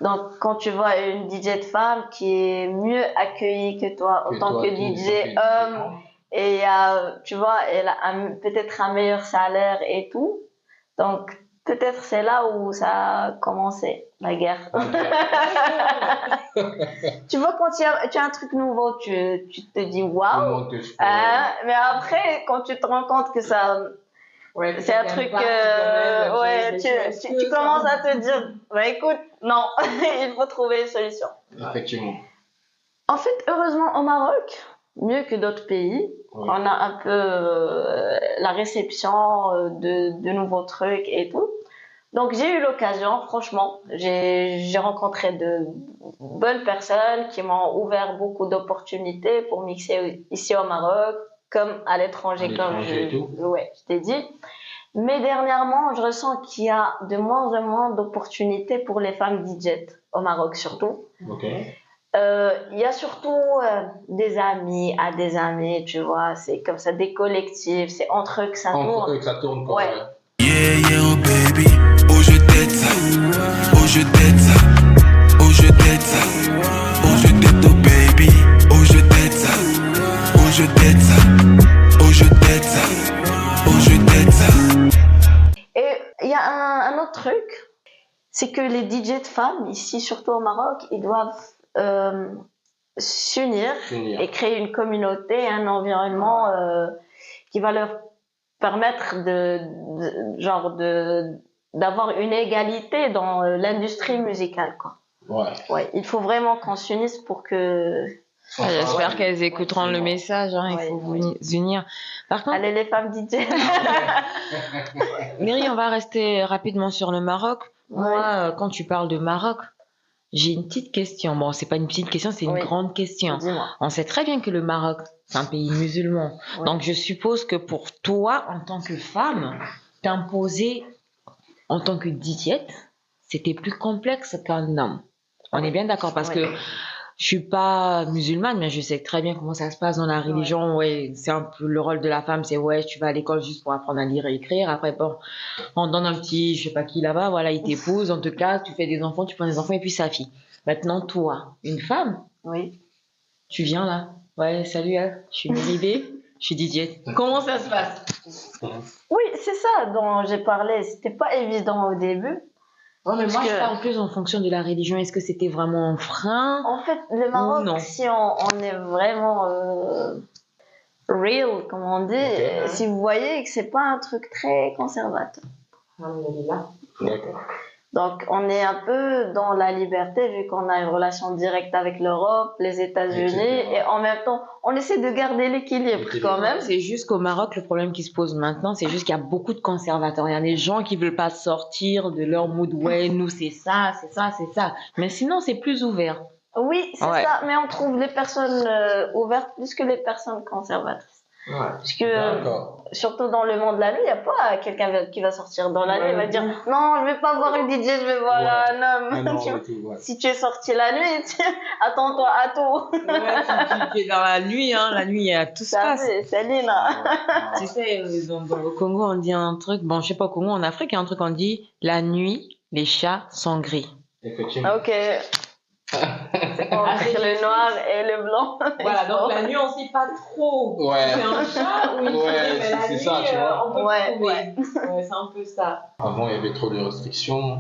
Speaker 2: Donc, quand tu vois une DJ de femme qui est mieux accueillie que toi,
Speaker 3: Que
Speaker 2: autant
Speaker 3: toi,
Speaker 2: que
Speaker 3: tout,
Speaker 2: DJ
Speaker 3: ok.
Speaker 2: homme, et tu vois, elle a peut-être un meilleur salaire et tout. Donc, peut-être c'est là où ça a commencé, la guerre. Tu vois, quand tu as un truc nouveau, tu te dis waouh.
Speaker 3: Comment que je peux-
Speaker 2: Mais après, quand tu te rends compte que ça,
Speaker 1: Ouais,
Speaker 2: c'est un truc, ouais, tu commences à te dire, bah écoute, non, il faut trouver une solution.
Speaker 3: Effectivement.
Speaker 2: En fait, heureusement, au Maroc, mieux que d'autres pays,
Speaker 3: Oui.
Speaker 2: on a un peu la réception de nouveaux trucs et tout. Donc, j'ai eu l'occasion, franchement, j'ai rencontré de bonnes personnes qui m'ont ouvert beaucoup d'opportunités pour mixer ici au Maroc, comme à l'étranger, comme
Speaker 3: et tout.
Speaker 2: je t'ai dit. Mais dernièrement, je ressens qu'il y a de moins en moins d'opportunités pour les femmes DJ au Maroc, surtout.
Speaker 3: Ok.
Speaker 2: Il y a surtout des amis à des amis, tu vois, c'est comme ça, des collectifs, c'est entre eux que ça
Speaker 3: Entre
Speaker 2: tourne.
Speaker 3: eux que ça tourne, quoi.
Speaker 2: Ouais.
Speaker 4: Yeah, oh baby, oh je t'aide ça, oh je t'aide ça, oh je t'aide ça, oh je t'aide oh baby, oh je t'aide ça, oh je t'aide ça, oh je t'aide ça, oh je t'aide ça.
Speaker 2: Et il y a un autre truc, c'est que les DJ de femmes, ici surtout au Maroc, ils doivent s'unir et créer une communauté, un environnement qui va leur permettre d'avoir une égalité dans l'industrie musicale, quoi.
Speaker 3: Ouais.
Speaker 2: Ouais, il faut vraiment qu'on s'unisse pour que...
Speaker 1: J'espère qu'elles écouteront le message, hein, il faut vous unir. Par contre,
Speaker 2: Allez les femmes DJ.
Speaker 1: Myri, on va rester rapidement sur le Maroc. Moi, quand tu parles de Maroc, j'ai une petite question. Bon, c'est pas une petite question, c'est une grande question.
Speaker 2: Dis-moi.
Speaker 1: On sait très bien que le Maroc, c'est un pays musulman.
Speaker 2: Oui.
Speaker 1: Donc, je suppose que pour toi, en tant que femme, t'imposer en tant que diète, c'était plus complexe qu'un homme. On est bien d'accord parce que je suis pas musulmane, mais je sais très bien comment ça se passe dans la religion. Ouais, c'est un peu le rôle de la femme, c'est tu vas à l'école juste pour apprendre à lire et écrire. Après, bon, on donne un petit, je sais pas qui là-bas, voilà, il t'épouse, en tout cas, tu fais des enfants, tu prends des enfants et puis ça fille. Maintenant, toi, une femme, tu viens là. Ouais, salut, je suis Méribé, je suis Didier. Comment ça se passe?
Speaker 2: Oui, c'est ça dont j'ai parlé. C'était pas évident au début.
Speaker 1: Oh, mais moi, je parle plus en fonction de la religion. Est-ce que c'était vraiment un frein?
Speaker 2: En fait, le Maroc, si on est vraiment real, comme on dit, si vous voyez que c'est pas un truc très conservateur.
Speaker 3: D'accord.
Speaker 2: Donc, on est un peu dans la liberté, vu qu'on a une relation directe avec l'Europe, les États-Unis,
Speaker 3: Etc.
Speaker 2: et en même temps, on essaie de garder l'équilibre quand même.
Speaker 1: C'est juste qu'au Maroc, le problème qui se pose maintenant, c'est juste qu'il y a beaucoup de conservateurs. Il y a des gens qui veulent pas sortir de leur mood. Ouais, nous, c'est ça, c'est ça, c'est ça. Mais sinon, c'est plus ouvert.
Speaker 2: Oui, c'est ça, mais on trouve les personnes ouvertes plus que les personnes conservatrices. Parce que,
Speaker 3: D'accord.
Speaker 2: surtout dans le monde de la nuit, il n'y a pas quelqu'un qui va sortir dans la nuit et va dire non, je vais pas voir une DJ, je vais voir un homme.
Speaker 3: Ah non,
Speaker 2: Tu vois.
Speaker 3: et tout, ouais.
Speaker 2: Si tu es sorti la nuit, attends-toi à tout.
Speaker 1: Tu es dans la nuit, hein. La nuit, il y a tout se
Speaker 2: Ça
Speaker 1: passe.
Speaker 2: fait, c'est Lina.
Speaker 1: Tu sais, dans le Congo, on dit un truc, bon, je sais pas au Congo, en Afrique, il y a un truc, on dit la nuit, les chats sont gris.
Speaker 3: Effectivement.
Speaker 2: Ok. C'est entre le noir et le blanc.
Speaker 1: Voilà, donc la nuit, on sait pas trop.
Speaker 3: Ouais.
Speaker 1: C'est un chat ou une fille,
Speaker 3: Ouais,
Speaker 1: mais la
Speaker 3: c'est
Speaker 1: nuit,
Speaker 3: ça, tu vois.
Speaker 1: on peut
Speaker 2: Ouais,
Speaker 1: trouver.
Speaker 2: ouais.
Speaker 1: Ouais, c'est un peu ça.
Speaker 3: Avant, il y avait trop de restrictions.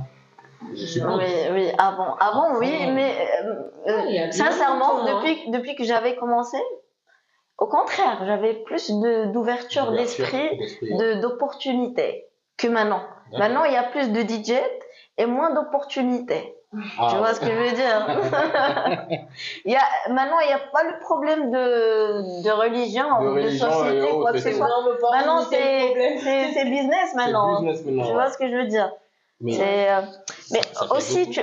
Speaker 3: Je suppose.
Speaker 2: Oui, avant oui, mais
Speaker 1: il y a bien
Speaker 2: sincèrement,
Speaker 1: longtemps,
Speaker 2: depuis que j'avais commencé, au contraire, j'avais plus d'ouverture d'esprit, d'opportunités que maintenant.
Speaker 3: D'accord.
Speaker 2: Maintenant, il y a plus de DJ et moins d'opportunités.
Speaker 3: Ah,
Speaker 2: Tu vois ce que je veux dire? Maintenant, il n'y a pas le problème de religion ou de
Speaker 3: religion et
Speaker 2: société,
Speaker 3: autres,
Speaker 2: quoi que ce soit. Maintenant, c'est business maintenant.
Speaker 3: C'est business maintenant.
Speaker 2: Tu vois ce que je veux dire? Mais
Speaker 3: ça fait
Speaker 2: aussi,
Speaker 3: beaucoup.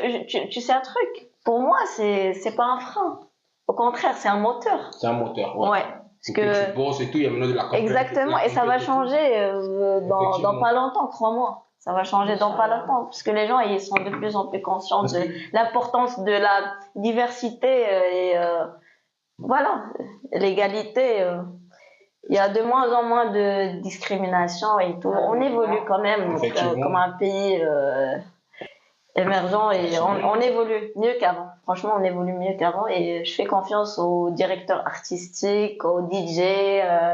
Speaker 2: tu sais un truc, pour moi, c'est pas un frein. Au contraire, c'est un moteur.
Speaker 3: C'est un moteur, ouais.
Speaker 2: Ouais. Parce que,
Speaker 3: tu bosses et tout, il y a maintenant de la compétition.
Speaker 2: exactement, et ça va changer dans
Speaker 3: Effectivement.
Speaker 2: pas longtemps, crois-moi. Ça va changer dans pas longtemps, parce que les gens, ils sont de plus en plus conscients de l'importance de la diversité et voilà, l'égalité. Il y a de moins en moins de discrimination et tout. On évolue quand même comme un pays émergent et on évolue mieux qu'avant. Franchement, on évolue mieux qu'avant et je fais confiance aux directeurs artistiques, aux DJ,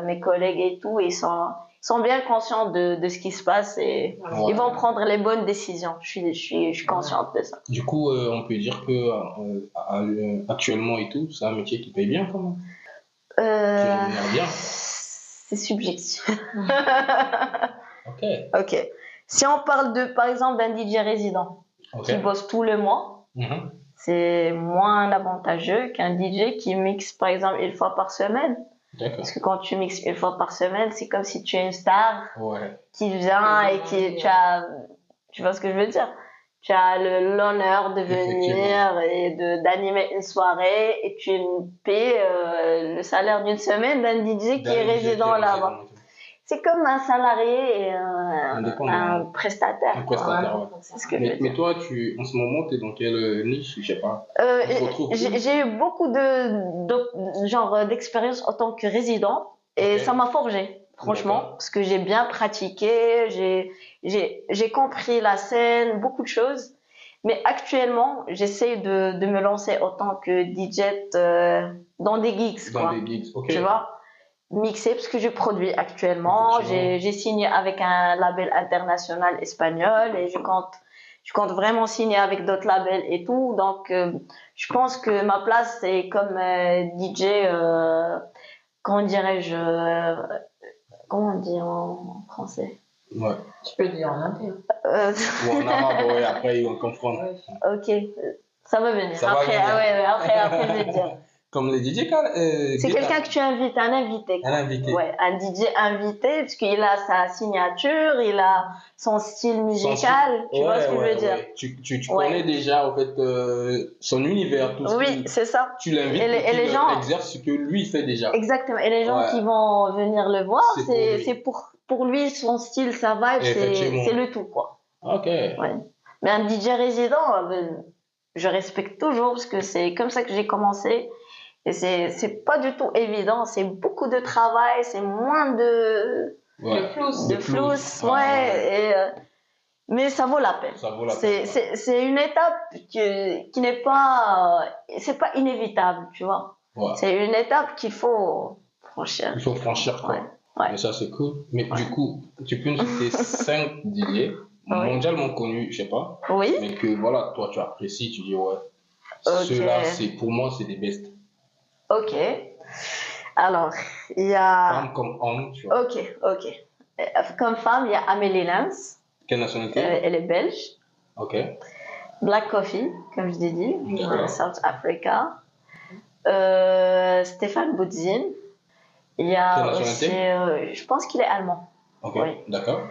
Speaker 2: mes collègues et tout. Ils sont bien conscients de ce qui se passe et ils vont prendre les bonnes décisions. Je suis consciente de ça.
Speaker 3: Du coup, on peut dire que actuellement et tout, c'est un métier qui paye bien quand même. Qui rémunère bien.
Speaker 2: C'est subjectif.
Speaker 3: Ok.
Speaker 2: Si on parle par exemple d'un DJ résident qui bosse tout le mois, c'est moins avantageux qu'un DJ qui mixe par exemple une fois par semaine.
Speaker 3: D'accord.
Speaker 2: Parce que quand tu mixes une fois par semaine, c'est comme si tu es une star qui vient et tu vois ce que je veux dire? Tu as l'honneur de venir et d'animer une soirée et tu payes le salaire d'une semaine d'un DJ qui est résident là-bas. C'est comme un salarié et un prestataire.
Speaker 3: Un prestataire, ouais.
Speaker 2: C'est ce que je veux dire.
Speaker 3: Mais toi, en ce moment, tu es dans quelle niche? Je sais pas.
Speaker 2: J'ai eu beaucoup d'expérience en tant que résident et ça m'a forgé, franchement, parce que j'ai bien pratiqué, j'ai compris la scène, beaucoup de choses. Mais actuellement, j'essaie de me lancer en tant que DJ dans des gigs, quoi.
Speaker 3: Dans des gigs, ok.
Speaker 2: Tu vois? Mixer parce que je produis actuellement. J'ai signé avec un label international espagnol et je compte vraiment signer avec d'autres labels et tout. Donc, je pense que ma place, c'est comme DJ, comment dirais-je, comment on dit en français?
Speaker 3: Ouais.
Speaker 1: Tu peux dire en indien.
Speaker 3: Ou en arabe, ouais, après ils vont comprendre.
Speaker 2: Ok, ça va venir.
Speaker 3: Ça va venir.
Speaker 2: Après, je vais dire.
Speaker 3: Comme les DJ,
Speaker 2: c'est quelqu'un que tu invites, un invité.
Speaker 3: Un invité.
Speaker 2: Ouais, un DJ invité, parce qu'il a sa signature, il a son style musical, tu vois ce que je veux dire.
Speaker 3: Tu connais déjà, en fait, son univers, tout ça.
Speaker 2: Oui, c'est ça.
Speaker 3: Tu l'invites
Speaker 2: et les gens
Speaker 3: exercent ce que lui fait déjà.
Speaker 2: Exactement. Et les gens qui vont venir le voir, c'est pour lui, son style, sa vibe, c'est le tout, quoi.
Speaker 3: Ok.
Speaker 2: Ouais. Mais un DJ résident, je respecte toujours, parce que c'est comme ça que j'ai commencé. Et c'est pas du tout évident, c'est beaucoup de travail, c'est moins de flouss, mais ça vaut la peine.
Speaker 3: Ça vaut la peine.
Speaker 2: C'est une étape qui n'est pas, c'est pas inévitable, tu vois.
Speaker 3: Ouais.
Speaker 2: C'est une étape qu'il faut franchir.
Speaker 3: Il faut franchir, quoi.
Speaker 2: Ouais.
Speaker 3: Mais ça, c'est cool. Mais du coup, tu peux nous citer 5 DJ mondialement connus, je sais pas.
Speaker 2: Oui.
Speaker 3: Mais que voilà, toi, tu apprécies, tu dis, ceux-là, pour moi, c'est des best.
Speaker 2: Ok. Alors, il y a...
Speaker 3: Femme comme homme, tu vois.
Speaker 2: Ok. Comme femme, il y a Amélie Lens.
Speaker 3: Quelle nationalité?
Speaker 2: Elle est belge.
Speaker 3: Ok.
Speaker 2: Black Coffee, comme je l'ai dit,
Speaker 3: D'accord.
Speaker 2: South Africa. Stéphane Boudzine. Il y
Speaker 3: Quelle
Speaker 2: a
Speaker 3: nationalité?
Speaker 2: aussi, je pense qu'il est allemand.
Speaker 3: Ok,
Speaker 2: Oui.
Speaker 3: d'accord.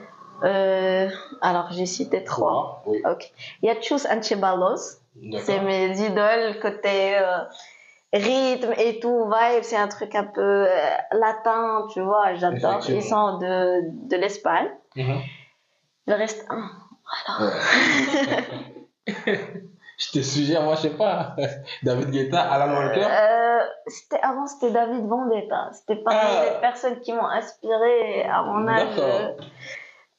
Speaker 2: Alors, j'ai cité 3.
Speaker 3: Oui,
Speaker 2: Ok. Il y a Chus Anceballos. C'est
Speaker 3: d'accord.
Speaker 2: mes idoles côté rythme et tout, vibe. C'est un truc un peu latin, tu vois. J'adore.
Speaker 3: Effectivement.
Speaker 2: Ils sont de l'Espagne.
Speaker 3: Mhm.
Speaker 2: Le reste,
Speaker 3: Ouais. Je te suggère, moi, je sais pas, David Guetta, Alan Walker.
Speaker 2: Avant, c'était David Vendetta. C'était parmi les personnes qui m'ont inspiré à mon âge.
Speaker 3: D'accord.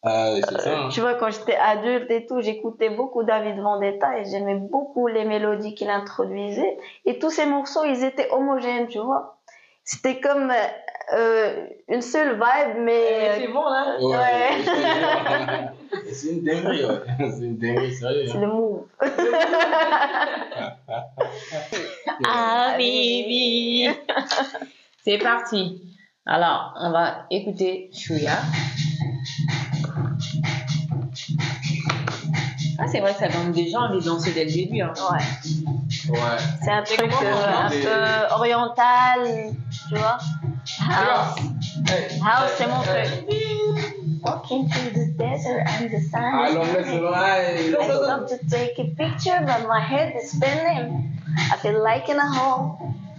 Speaker 3: C'est ça. Hein.
Speaker 2: Tu vois, quand j'étais adulte et tout, j'écoutais beaucoup David Vendetta et j'aimais beaucoup les mélodies qu'il introduisait. Et tous ces morceaux, ils étaient homogènes, tu vois. C'était comme une seule vibe, mais...
Speaker 1: C'est bon, là.
Speaker 2: Ouais.
Speaker 3: C'est une dinguerie, ouais. C'est une dinguerie, sérieux.
Speaker 2: C'est le move.
Speaker 1: Ah, baby. C'est parti. Alors, on va écouter Chouya. Ah, c'est vrai, ça donne déjà envie de danser dès le début. Hein.
Speaker 2: Ouais.
Speaker 3: Ouais.
Speaker 2: C'est un truc un
Speaker 3: des-
Speaker 2: peu oriental, tu vois. House.
Speaker 3: Hey,
Speaker 2: House, c'est mon
Speaker 3: hey,
Speaker 2: truc. Walking through the desert and the sun
Speaker 3: Ah,
Speaker 2: is
Speaker 3: l'anglais, c'est
Speaker 2: shining.
Speaker 3: vrai.
Speaker 2: I stop to take a picture, but my head is spinning. I feel like in a hole,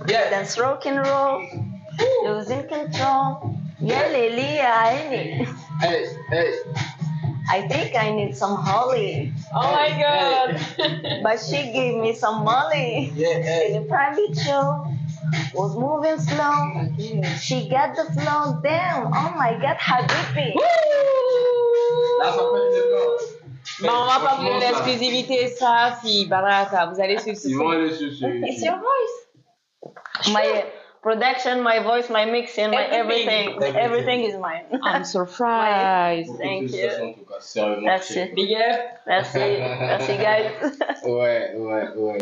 Speaker 3: Yeah.
Speaker 2: dance rock and roll, losing control. Yeah, Lily, I
Speaker 3: Hey.
Speaker 2: think I need some holly,
Speaker 1: Oh my god.
Speaker 2: but she gave me some money.
Speaker 3: Yeah, hey.
Speaker 2: In a private show, was moving slow. She got the flow, damn. Oh my God, Habibi.
Speaker 3: Là, ça fait des blancs.
Speaker 1: Bon, on va pas vous donner l'exclusivité, ça, si Baraka, vous allez sur ce
Speaker 3: Ils vont aller sur
Speaker 1: It's your voice.
Speaker 2: My production, my voice, my mixing, my
Speaker 1: Everything.
Speaker 2: everything is mine.
Speaker 1: I'm surprised.
Speaker 3: Beaucoup de
Speaker 2: Thank you.
Speaker 3: félicitations, en tout cas, sérieusement.
Speaker 2: Merci.
Speaker 1: Big up.
Speaker 2: Merci guys.
Speaker 3: Ouais,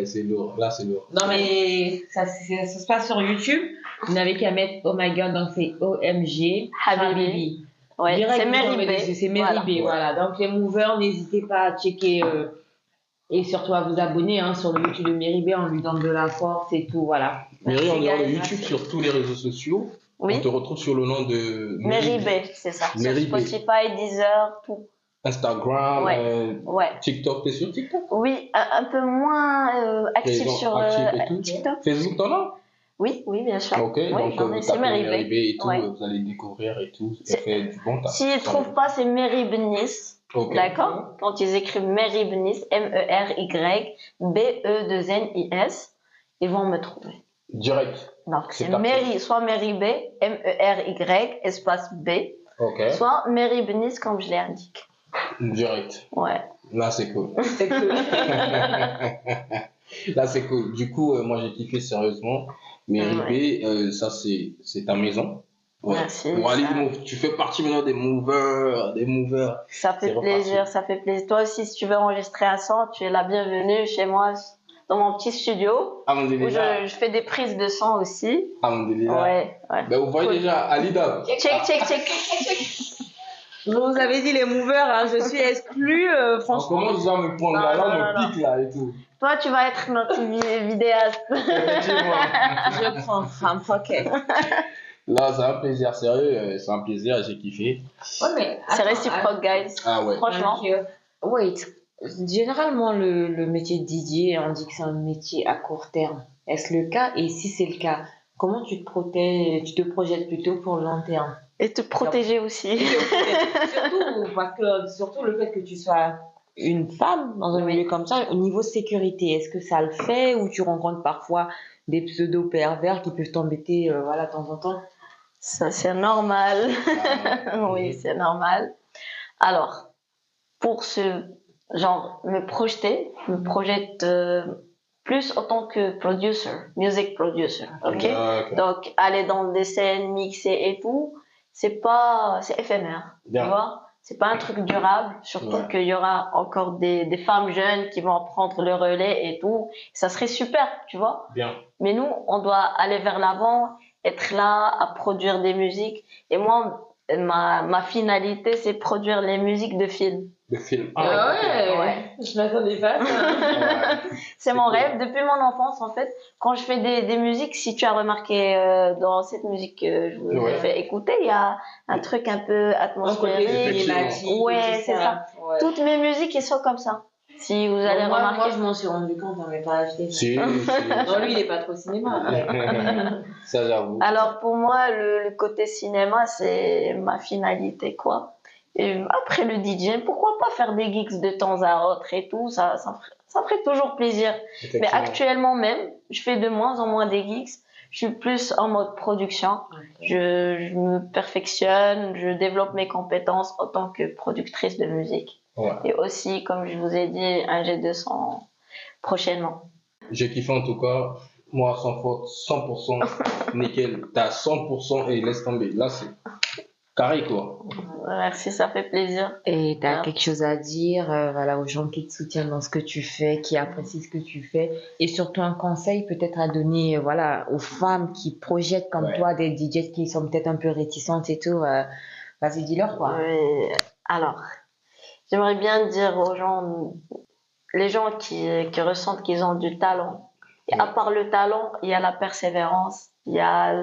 Speaker 3: c'est lourd. Là, c'est lourd.
Speaker 1: Non, mais ça se passe sur YouTube. Vous n'avez qu'à mettre Oh my god, donc c'est OMG
Speaker 2: Habibi. Ouais,
Speaker 1: Direct,
Speaker 2: c'est
Speaker 1: vous
Speaker 2: Mary
Speaker 1: tombez
Speaker 2: B.
Speaker 1: dessus, c'est Mary B, voilà. Donc les movers, n'hésitez pas à checker et surtout à vous abonner sur le YouTube de Mary B, on lui donne de la force et tout, voilà.
Speaker 3: Mary, en dehors de
Speaker 2: guys,
Speaker 3: YouTube, sur tous les réseaux sociaux,
Speaker 2: Oui.
Speaker 3: on te retrouve sur le nom de
Speaker 2: Mary B, c'est ça.
Speaker 3: Mary
Speaker 2: Sur
Speaker 3: B.
Speaker 2: Spotify, Deezer, tout.
Speaker 3: Instagram,
Speaker 2: Ouais.
Speaker 3: TikTok, t'es sur TikTok?
Speaker 2: Oui, un peu moins actif
Speaker 3: Présent,
Speaker 2: sur
Speaker 3: actif et tout.
Speaker 2: TikTok.
Speaker 3: Facebook, t'en as?
Speaker 2: Oui, bien sûr.
Speaker 3: Ok,
Speaker 2: Oui,
Speaker 3: donc
Speaker 2: j'en ai,
Speaker 3: vous
Speaker 2: c'est
Speaker 3: tapez
Speaker 2: Mary
Speaker 3: Mary
Speaker 2: B.
Speaker 3: B et tout,
Speaker 2: Ouais.
Speaker 3: vous allez découvrir et tout.
Speaker 2: C'est-
Speaker 3: Elle fait du bon taf.
Speaker 2: S'ils ne trouvent pas, c'est Mary Benis.
Speaker 3: Ok.
Speaker 2: D'accord? Quand ils écrivent Mary Benis, MERY-BE2NIS, ils vont me trouver.
Speaker 3: Direct.
Speaker 2: Donc,
Speaker 3: C'est
Speaker 2: c'est
Speaker 3: parti.
Speaker 2: Mary, soit Mary B, MERY, espace B,
Speaker 3: Ok.
Speaker 2: soit Mary Benis, comme je l'ai indiqué.
Speaker 3: Direct.
Speaker 2: Ouais.
Speaker 3: Là, c'est cool.
Speaker 1: C'est cool.
Speaker 3: Là, c'est cool. Du coup, moi, j'ai kiffé sérieusement. Mary B, ça, c'est ta maison. Ouais.
Speaker 2: Merci,
Speaker 3: Wally
Speaker 2: ça.
Speaker 3: Move, tu fais partie maintenant des movers.
Speaker 2: Ça fait
Speaker 3: C'est reparti.
Speaker 2: plaisir, ça fait plaisir. Toi aussi, si tu veux enregistrer un son, tu es la bienvenue chez moi, dans mon petit studio, où
Speaker 3: Alhamdulillah.
Speaker 2: je fais des prises de son aussi.
Speaker 3: Alhamdulillah.
Speaker 2: Ouais.
Speaker 3: Ben, vous voyez
Speaker 2: Cool.
Speaker 3: déjà, Alida.
Speaker 2: Check.
Speaker 1: Je vous avais dit les movers, je suis exclue,
Speaker 3: On
Speaker 1: franchement.
Speaker 3: commence déjà à me prendre la
Speaker 2: Non,
Speaker 3: langue,
Speaker 2: non,
Speaker 3: on pique là et tout.
Speaker 2: Toi, tu vas être notre vidéaste.
Speaker 3: Effectivement.
Speaker 1: Je prends femme, ok.
Speaker 3: Là, c'est un plaisir, sérieux, c'est un plaisir, j'ai kiffé.
Speaker 1: Ouais, mais
Speaker 2: C'est
Speaker 1: attends,
Speaker 2: réciproque, guys.
Speaker 3: Ah ouais.
Speaker 2: Franchement.
Speaker 1: Wait, généralement le métier de DJ, on dit que c'est un métier à court terme. Est-ce le cas? Et si c'est le cas, comment tu te projettes plutôt pour le long terme?
Speaker 2: Et te protéger aussi.
Speaker 1: Surtout le fait que tu sois une femme dans un milieu comme ça, au niveau sécurité, est-ce que ça le fait ou tu rencontres parfois des pseudo pervers qui peuvent t'embêter de temps en temps?
Speaker 2: Ça, c'est normal. Oui, c'est normal. Alors, pour me projette plus en tant que producer, music producer, ok?
Speaker 3: Ok.
Speaker 2: Donc, aller dans des scènes, mixer et tout, c'est éphémère,
Speaker 3: Bien.
Speaker 2: tu vois? C'est pas un truc durable, surtout
Speaker 3: Ouais.
Speaker 2: qu'il y aura encore des femmes jeunes qui vont prendre le relais et tout. Ça serait super, tu vois?
Speaker 3: Bien.
Speaker 2: Mais nous, on doit aller vers l'avant être là à produire des musiques. Et moi, ma finalité, c'est produire les musiques de films.
Speaker 3: De film.
Speaker 2: Ouais.
Speaker 1: Je m'attendais pas à ça.
Speaker 2: C'est mon
Speaker 3: cool.
Speaker 2: rêve depuis mon enfance en fait. Quand je fais des musiques, si tu as remarqué dans cette musique que je vous ai fait écouter, il y a un truc un peu atmosphérique.
Speaker 1: cinématique.
Speaker 2: Ouais, c'est ça.
Speaker 1: Ouais.
Speaker 2: Toutes mes musiques, elles sont comme ça. Si vous allez
Speaker 1: Moi,
Speaker 2: remarquer.
Speaker 1: je m'en suis rendu compte, on m'avait pas acheté.
Speaker 3: Si.
Speaker 1: Non, lui, il est pas trop cinéma.
Speaker 3: Ça, j'avoue.
Speaker 2: Alors pour moi, le côté cinéma, c'est ma finalité quoi. Et après le DJ, pourquoi pas faire des gigs de temps à autre et tout, ça ferait toujours plaisir. Mais actuellement même, je fais de moins en moins des gigs. Je suis plus en mode production. Je me perfectionne, je développe mes compétences en tant que productrice de musique.
Speaker 3: Ouais.
Speaker 2: Et aussi, comme je vous ai dit, un G200 prochainement.
Speaker 3: J'ai kiffé en tout cas. Moi, sans faute, 100%, nickel. T'as 100% et laisse tomber. Là, c'est carré, quoi.
Speaker 2: Merci, ça fait plaisir.
Speaker 1: Et tu as
Speaker 2: Ouais.
Speaker 1: quelque chose à dire voilà, aux gens qui te soutiennent dans ce que tu fais, qui apprécient ce que tu fais, et surtout un conseil peut-être à donner voilà, aux femmes qui projettent comme toi des DJ qui sont peut-être un peu réticentes et tout. Vas-y, dis-leur quoi.
Speaker 2: Oui. Alors, j'aimerais bien dire aux gens, les gens qui ressentent qu'ils ont du talent. Et à part le talent, il y a la persévérance, il y a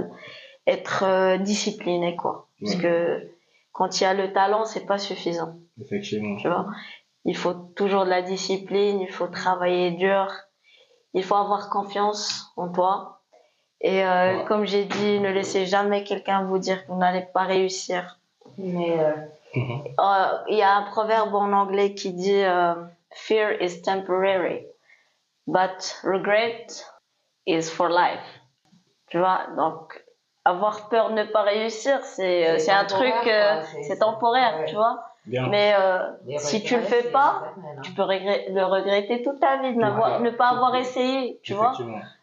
Speaker 2: être discipliné, quoi. Parce que quand il y a le talent, c'est pas suffisant.
Speaker 3: Effectivement.
Speaker 2: Tu vois, il faut toujours de la discipline, il faut travailler dur, il faut avoir confiance en toi. Et comme j'ai dit, ne laissez jamais quelqu'un vous dire que vous n'allez pas réussir. Mais il y a un proverbe en anglais qui dit Fear is temporary, but regret is for life. Tu vois, donc avoir peur de ne pas réussir, c'est un truc, c'est temporaire, tu vois.
Speaker 3: Bien.
Speaker 2: Mais si tu le fais pas, tu peux le regretter toute ta vie de ne pas avoir essayé, tu vois.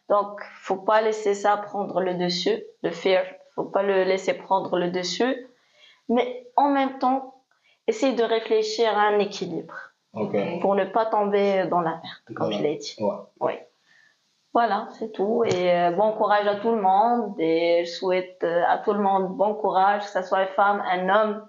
Speaker 2: Donc, faut pas laisser ça prendre le dessus, le fear. Faut pas le laisser prendre le dessus. Mais en même temps, essaye de réfléchir à un équilibre. Pour ne pas tomber dans la merde, comme je l'ai dit. Ouais. Voilà, c'est tout. Et bon courage à tout le monde. Et je souhaite à tout le monde bon courage, que ce soit une femme, un homme.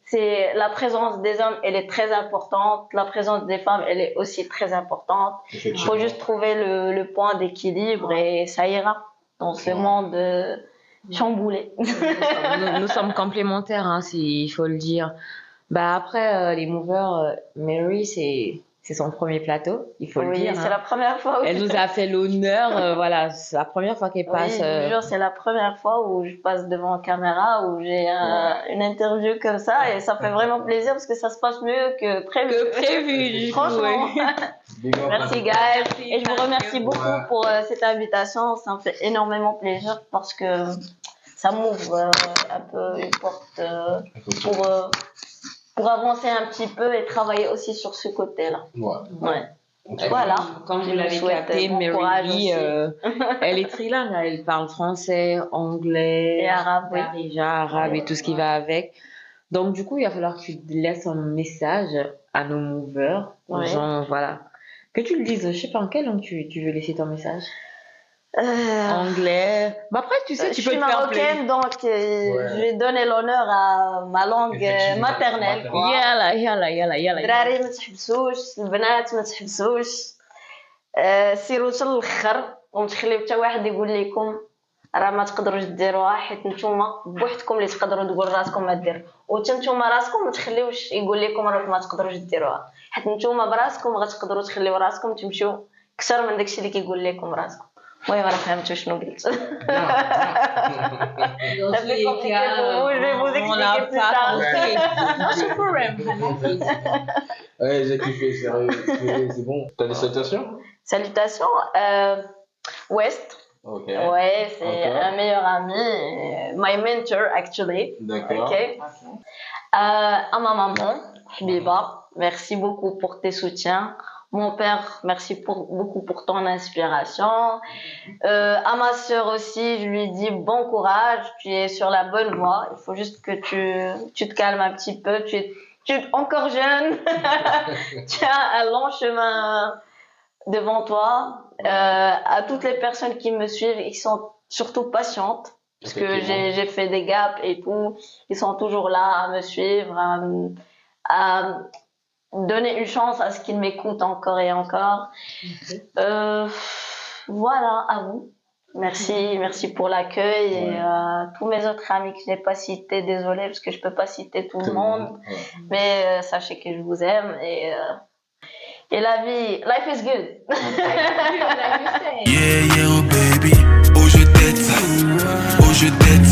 Speaker 2: C'est la présence des hommes, elle est très importante. La présence des femmes, elle est aussi très importante. Il faut juste trouver le point d'équilibre et ça ira dans ce monde chamboulé.
Speaker 1: Nous sommes complémentaires, hein, il faut le dire. Bah après, les movers, Mary, c'est son premier plateau, il faut le dire.
Speaker 2: Oui, c'est la première fois où
Speaker 1: elle nous a fait l'honneur, voilà, c'est la première fois qu'elle passe.
Speaker 2: Oui, je vous jure, c'est la première fois où je passe devant la caméra, où j'ai une interview comme ça, et ça fait vraiment plaisir parce que ça se passe mieux que prévu. Franchement. Merci, guys. Et je vous remercie beaucoup pour cette invitation. Ça me fait énormément plaisir parce que ça m'ouvre un peu une porte pour avancer un petit peu et travailler aussi sur ce côté-là. Voilà.
Speaker 1: Comme vous l'avez capté, Mary, elle est trilingue, elle parle français, anglais,
Speaker 2: et arabe,
Speaker 1: arabe et tout ce qui va avec. Donc du coup, il va falloir que tu laisses un message à nos movers, aux gens, voilà. Que tu le dises, je sais pas en quelle langue tu veux laisser ton message. Anglais. Bah après, tu sais, tu peux te faire plaisir.
Speaker 2: Je suis marocaine, donc je vais donner l'honneur à ma langue maternelle.
Speaker 1: يلا.
Speaker 2: الدراري ما تحبسوش، البنات ما تحبسوش، سيروا حتى الاخر وما تخليو حتى واحد يقول لكم راه ما تقدروش ديروها، حيت نتوما بوحدكم اللي تقدروا تقول راسكم ما دير، وحتى نتوما راسكم ما تخليوش يقول لكم راكم ما تقدروش ديروها، حيت نتوما براسكم غتقدروا تخليو راسكم تمشيو اكثر من داكشي اللي كيقول لكم راسكم. المهم راه فهمتوا شنو قلت.
Speaker 3: Ouais, j'ai kiffé, sérieux. C'est bon. T'as des salutations?
Speaker 2: Salutations. West. Ouais, c'est un meilleur ami. My mentor, actually.
Speaker 3: D'accord.
Speaker 2: À ma maman, Habiba, merci beaucoup pour tes soutiens. Mon père, merci beaucoup pour ton inspiration. À ma sœur aussi, je lui dis bon courage, tu es sur la bonne voie. Il faut juste que tu te calmes un petit peu. Tu es encore jeune. Tu as un long chemin devant toi. À toutes les personnes qui me suivent et qui sont surtout patientes. Parce que j'ai fait des gaps et tout. Ils sont toujours là à me suivre, à donner une chance à ce qu'ils m'écoutent encore et encore. Voilà, à vous. Merci pour l'accueil et tous mes autres amis que je n'ai pas cités, désolé parce que je peux pas citer tout le monde, mais sachez que je vous aime et la vie, life is good.
Speaker 4: Yeah, yeah, oh baby, oh je t'aide ça, oh je t'aide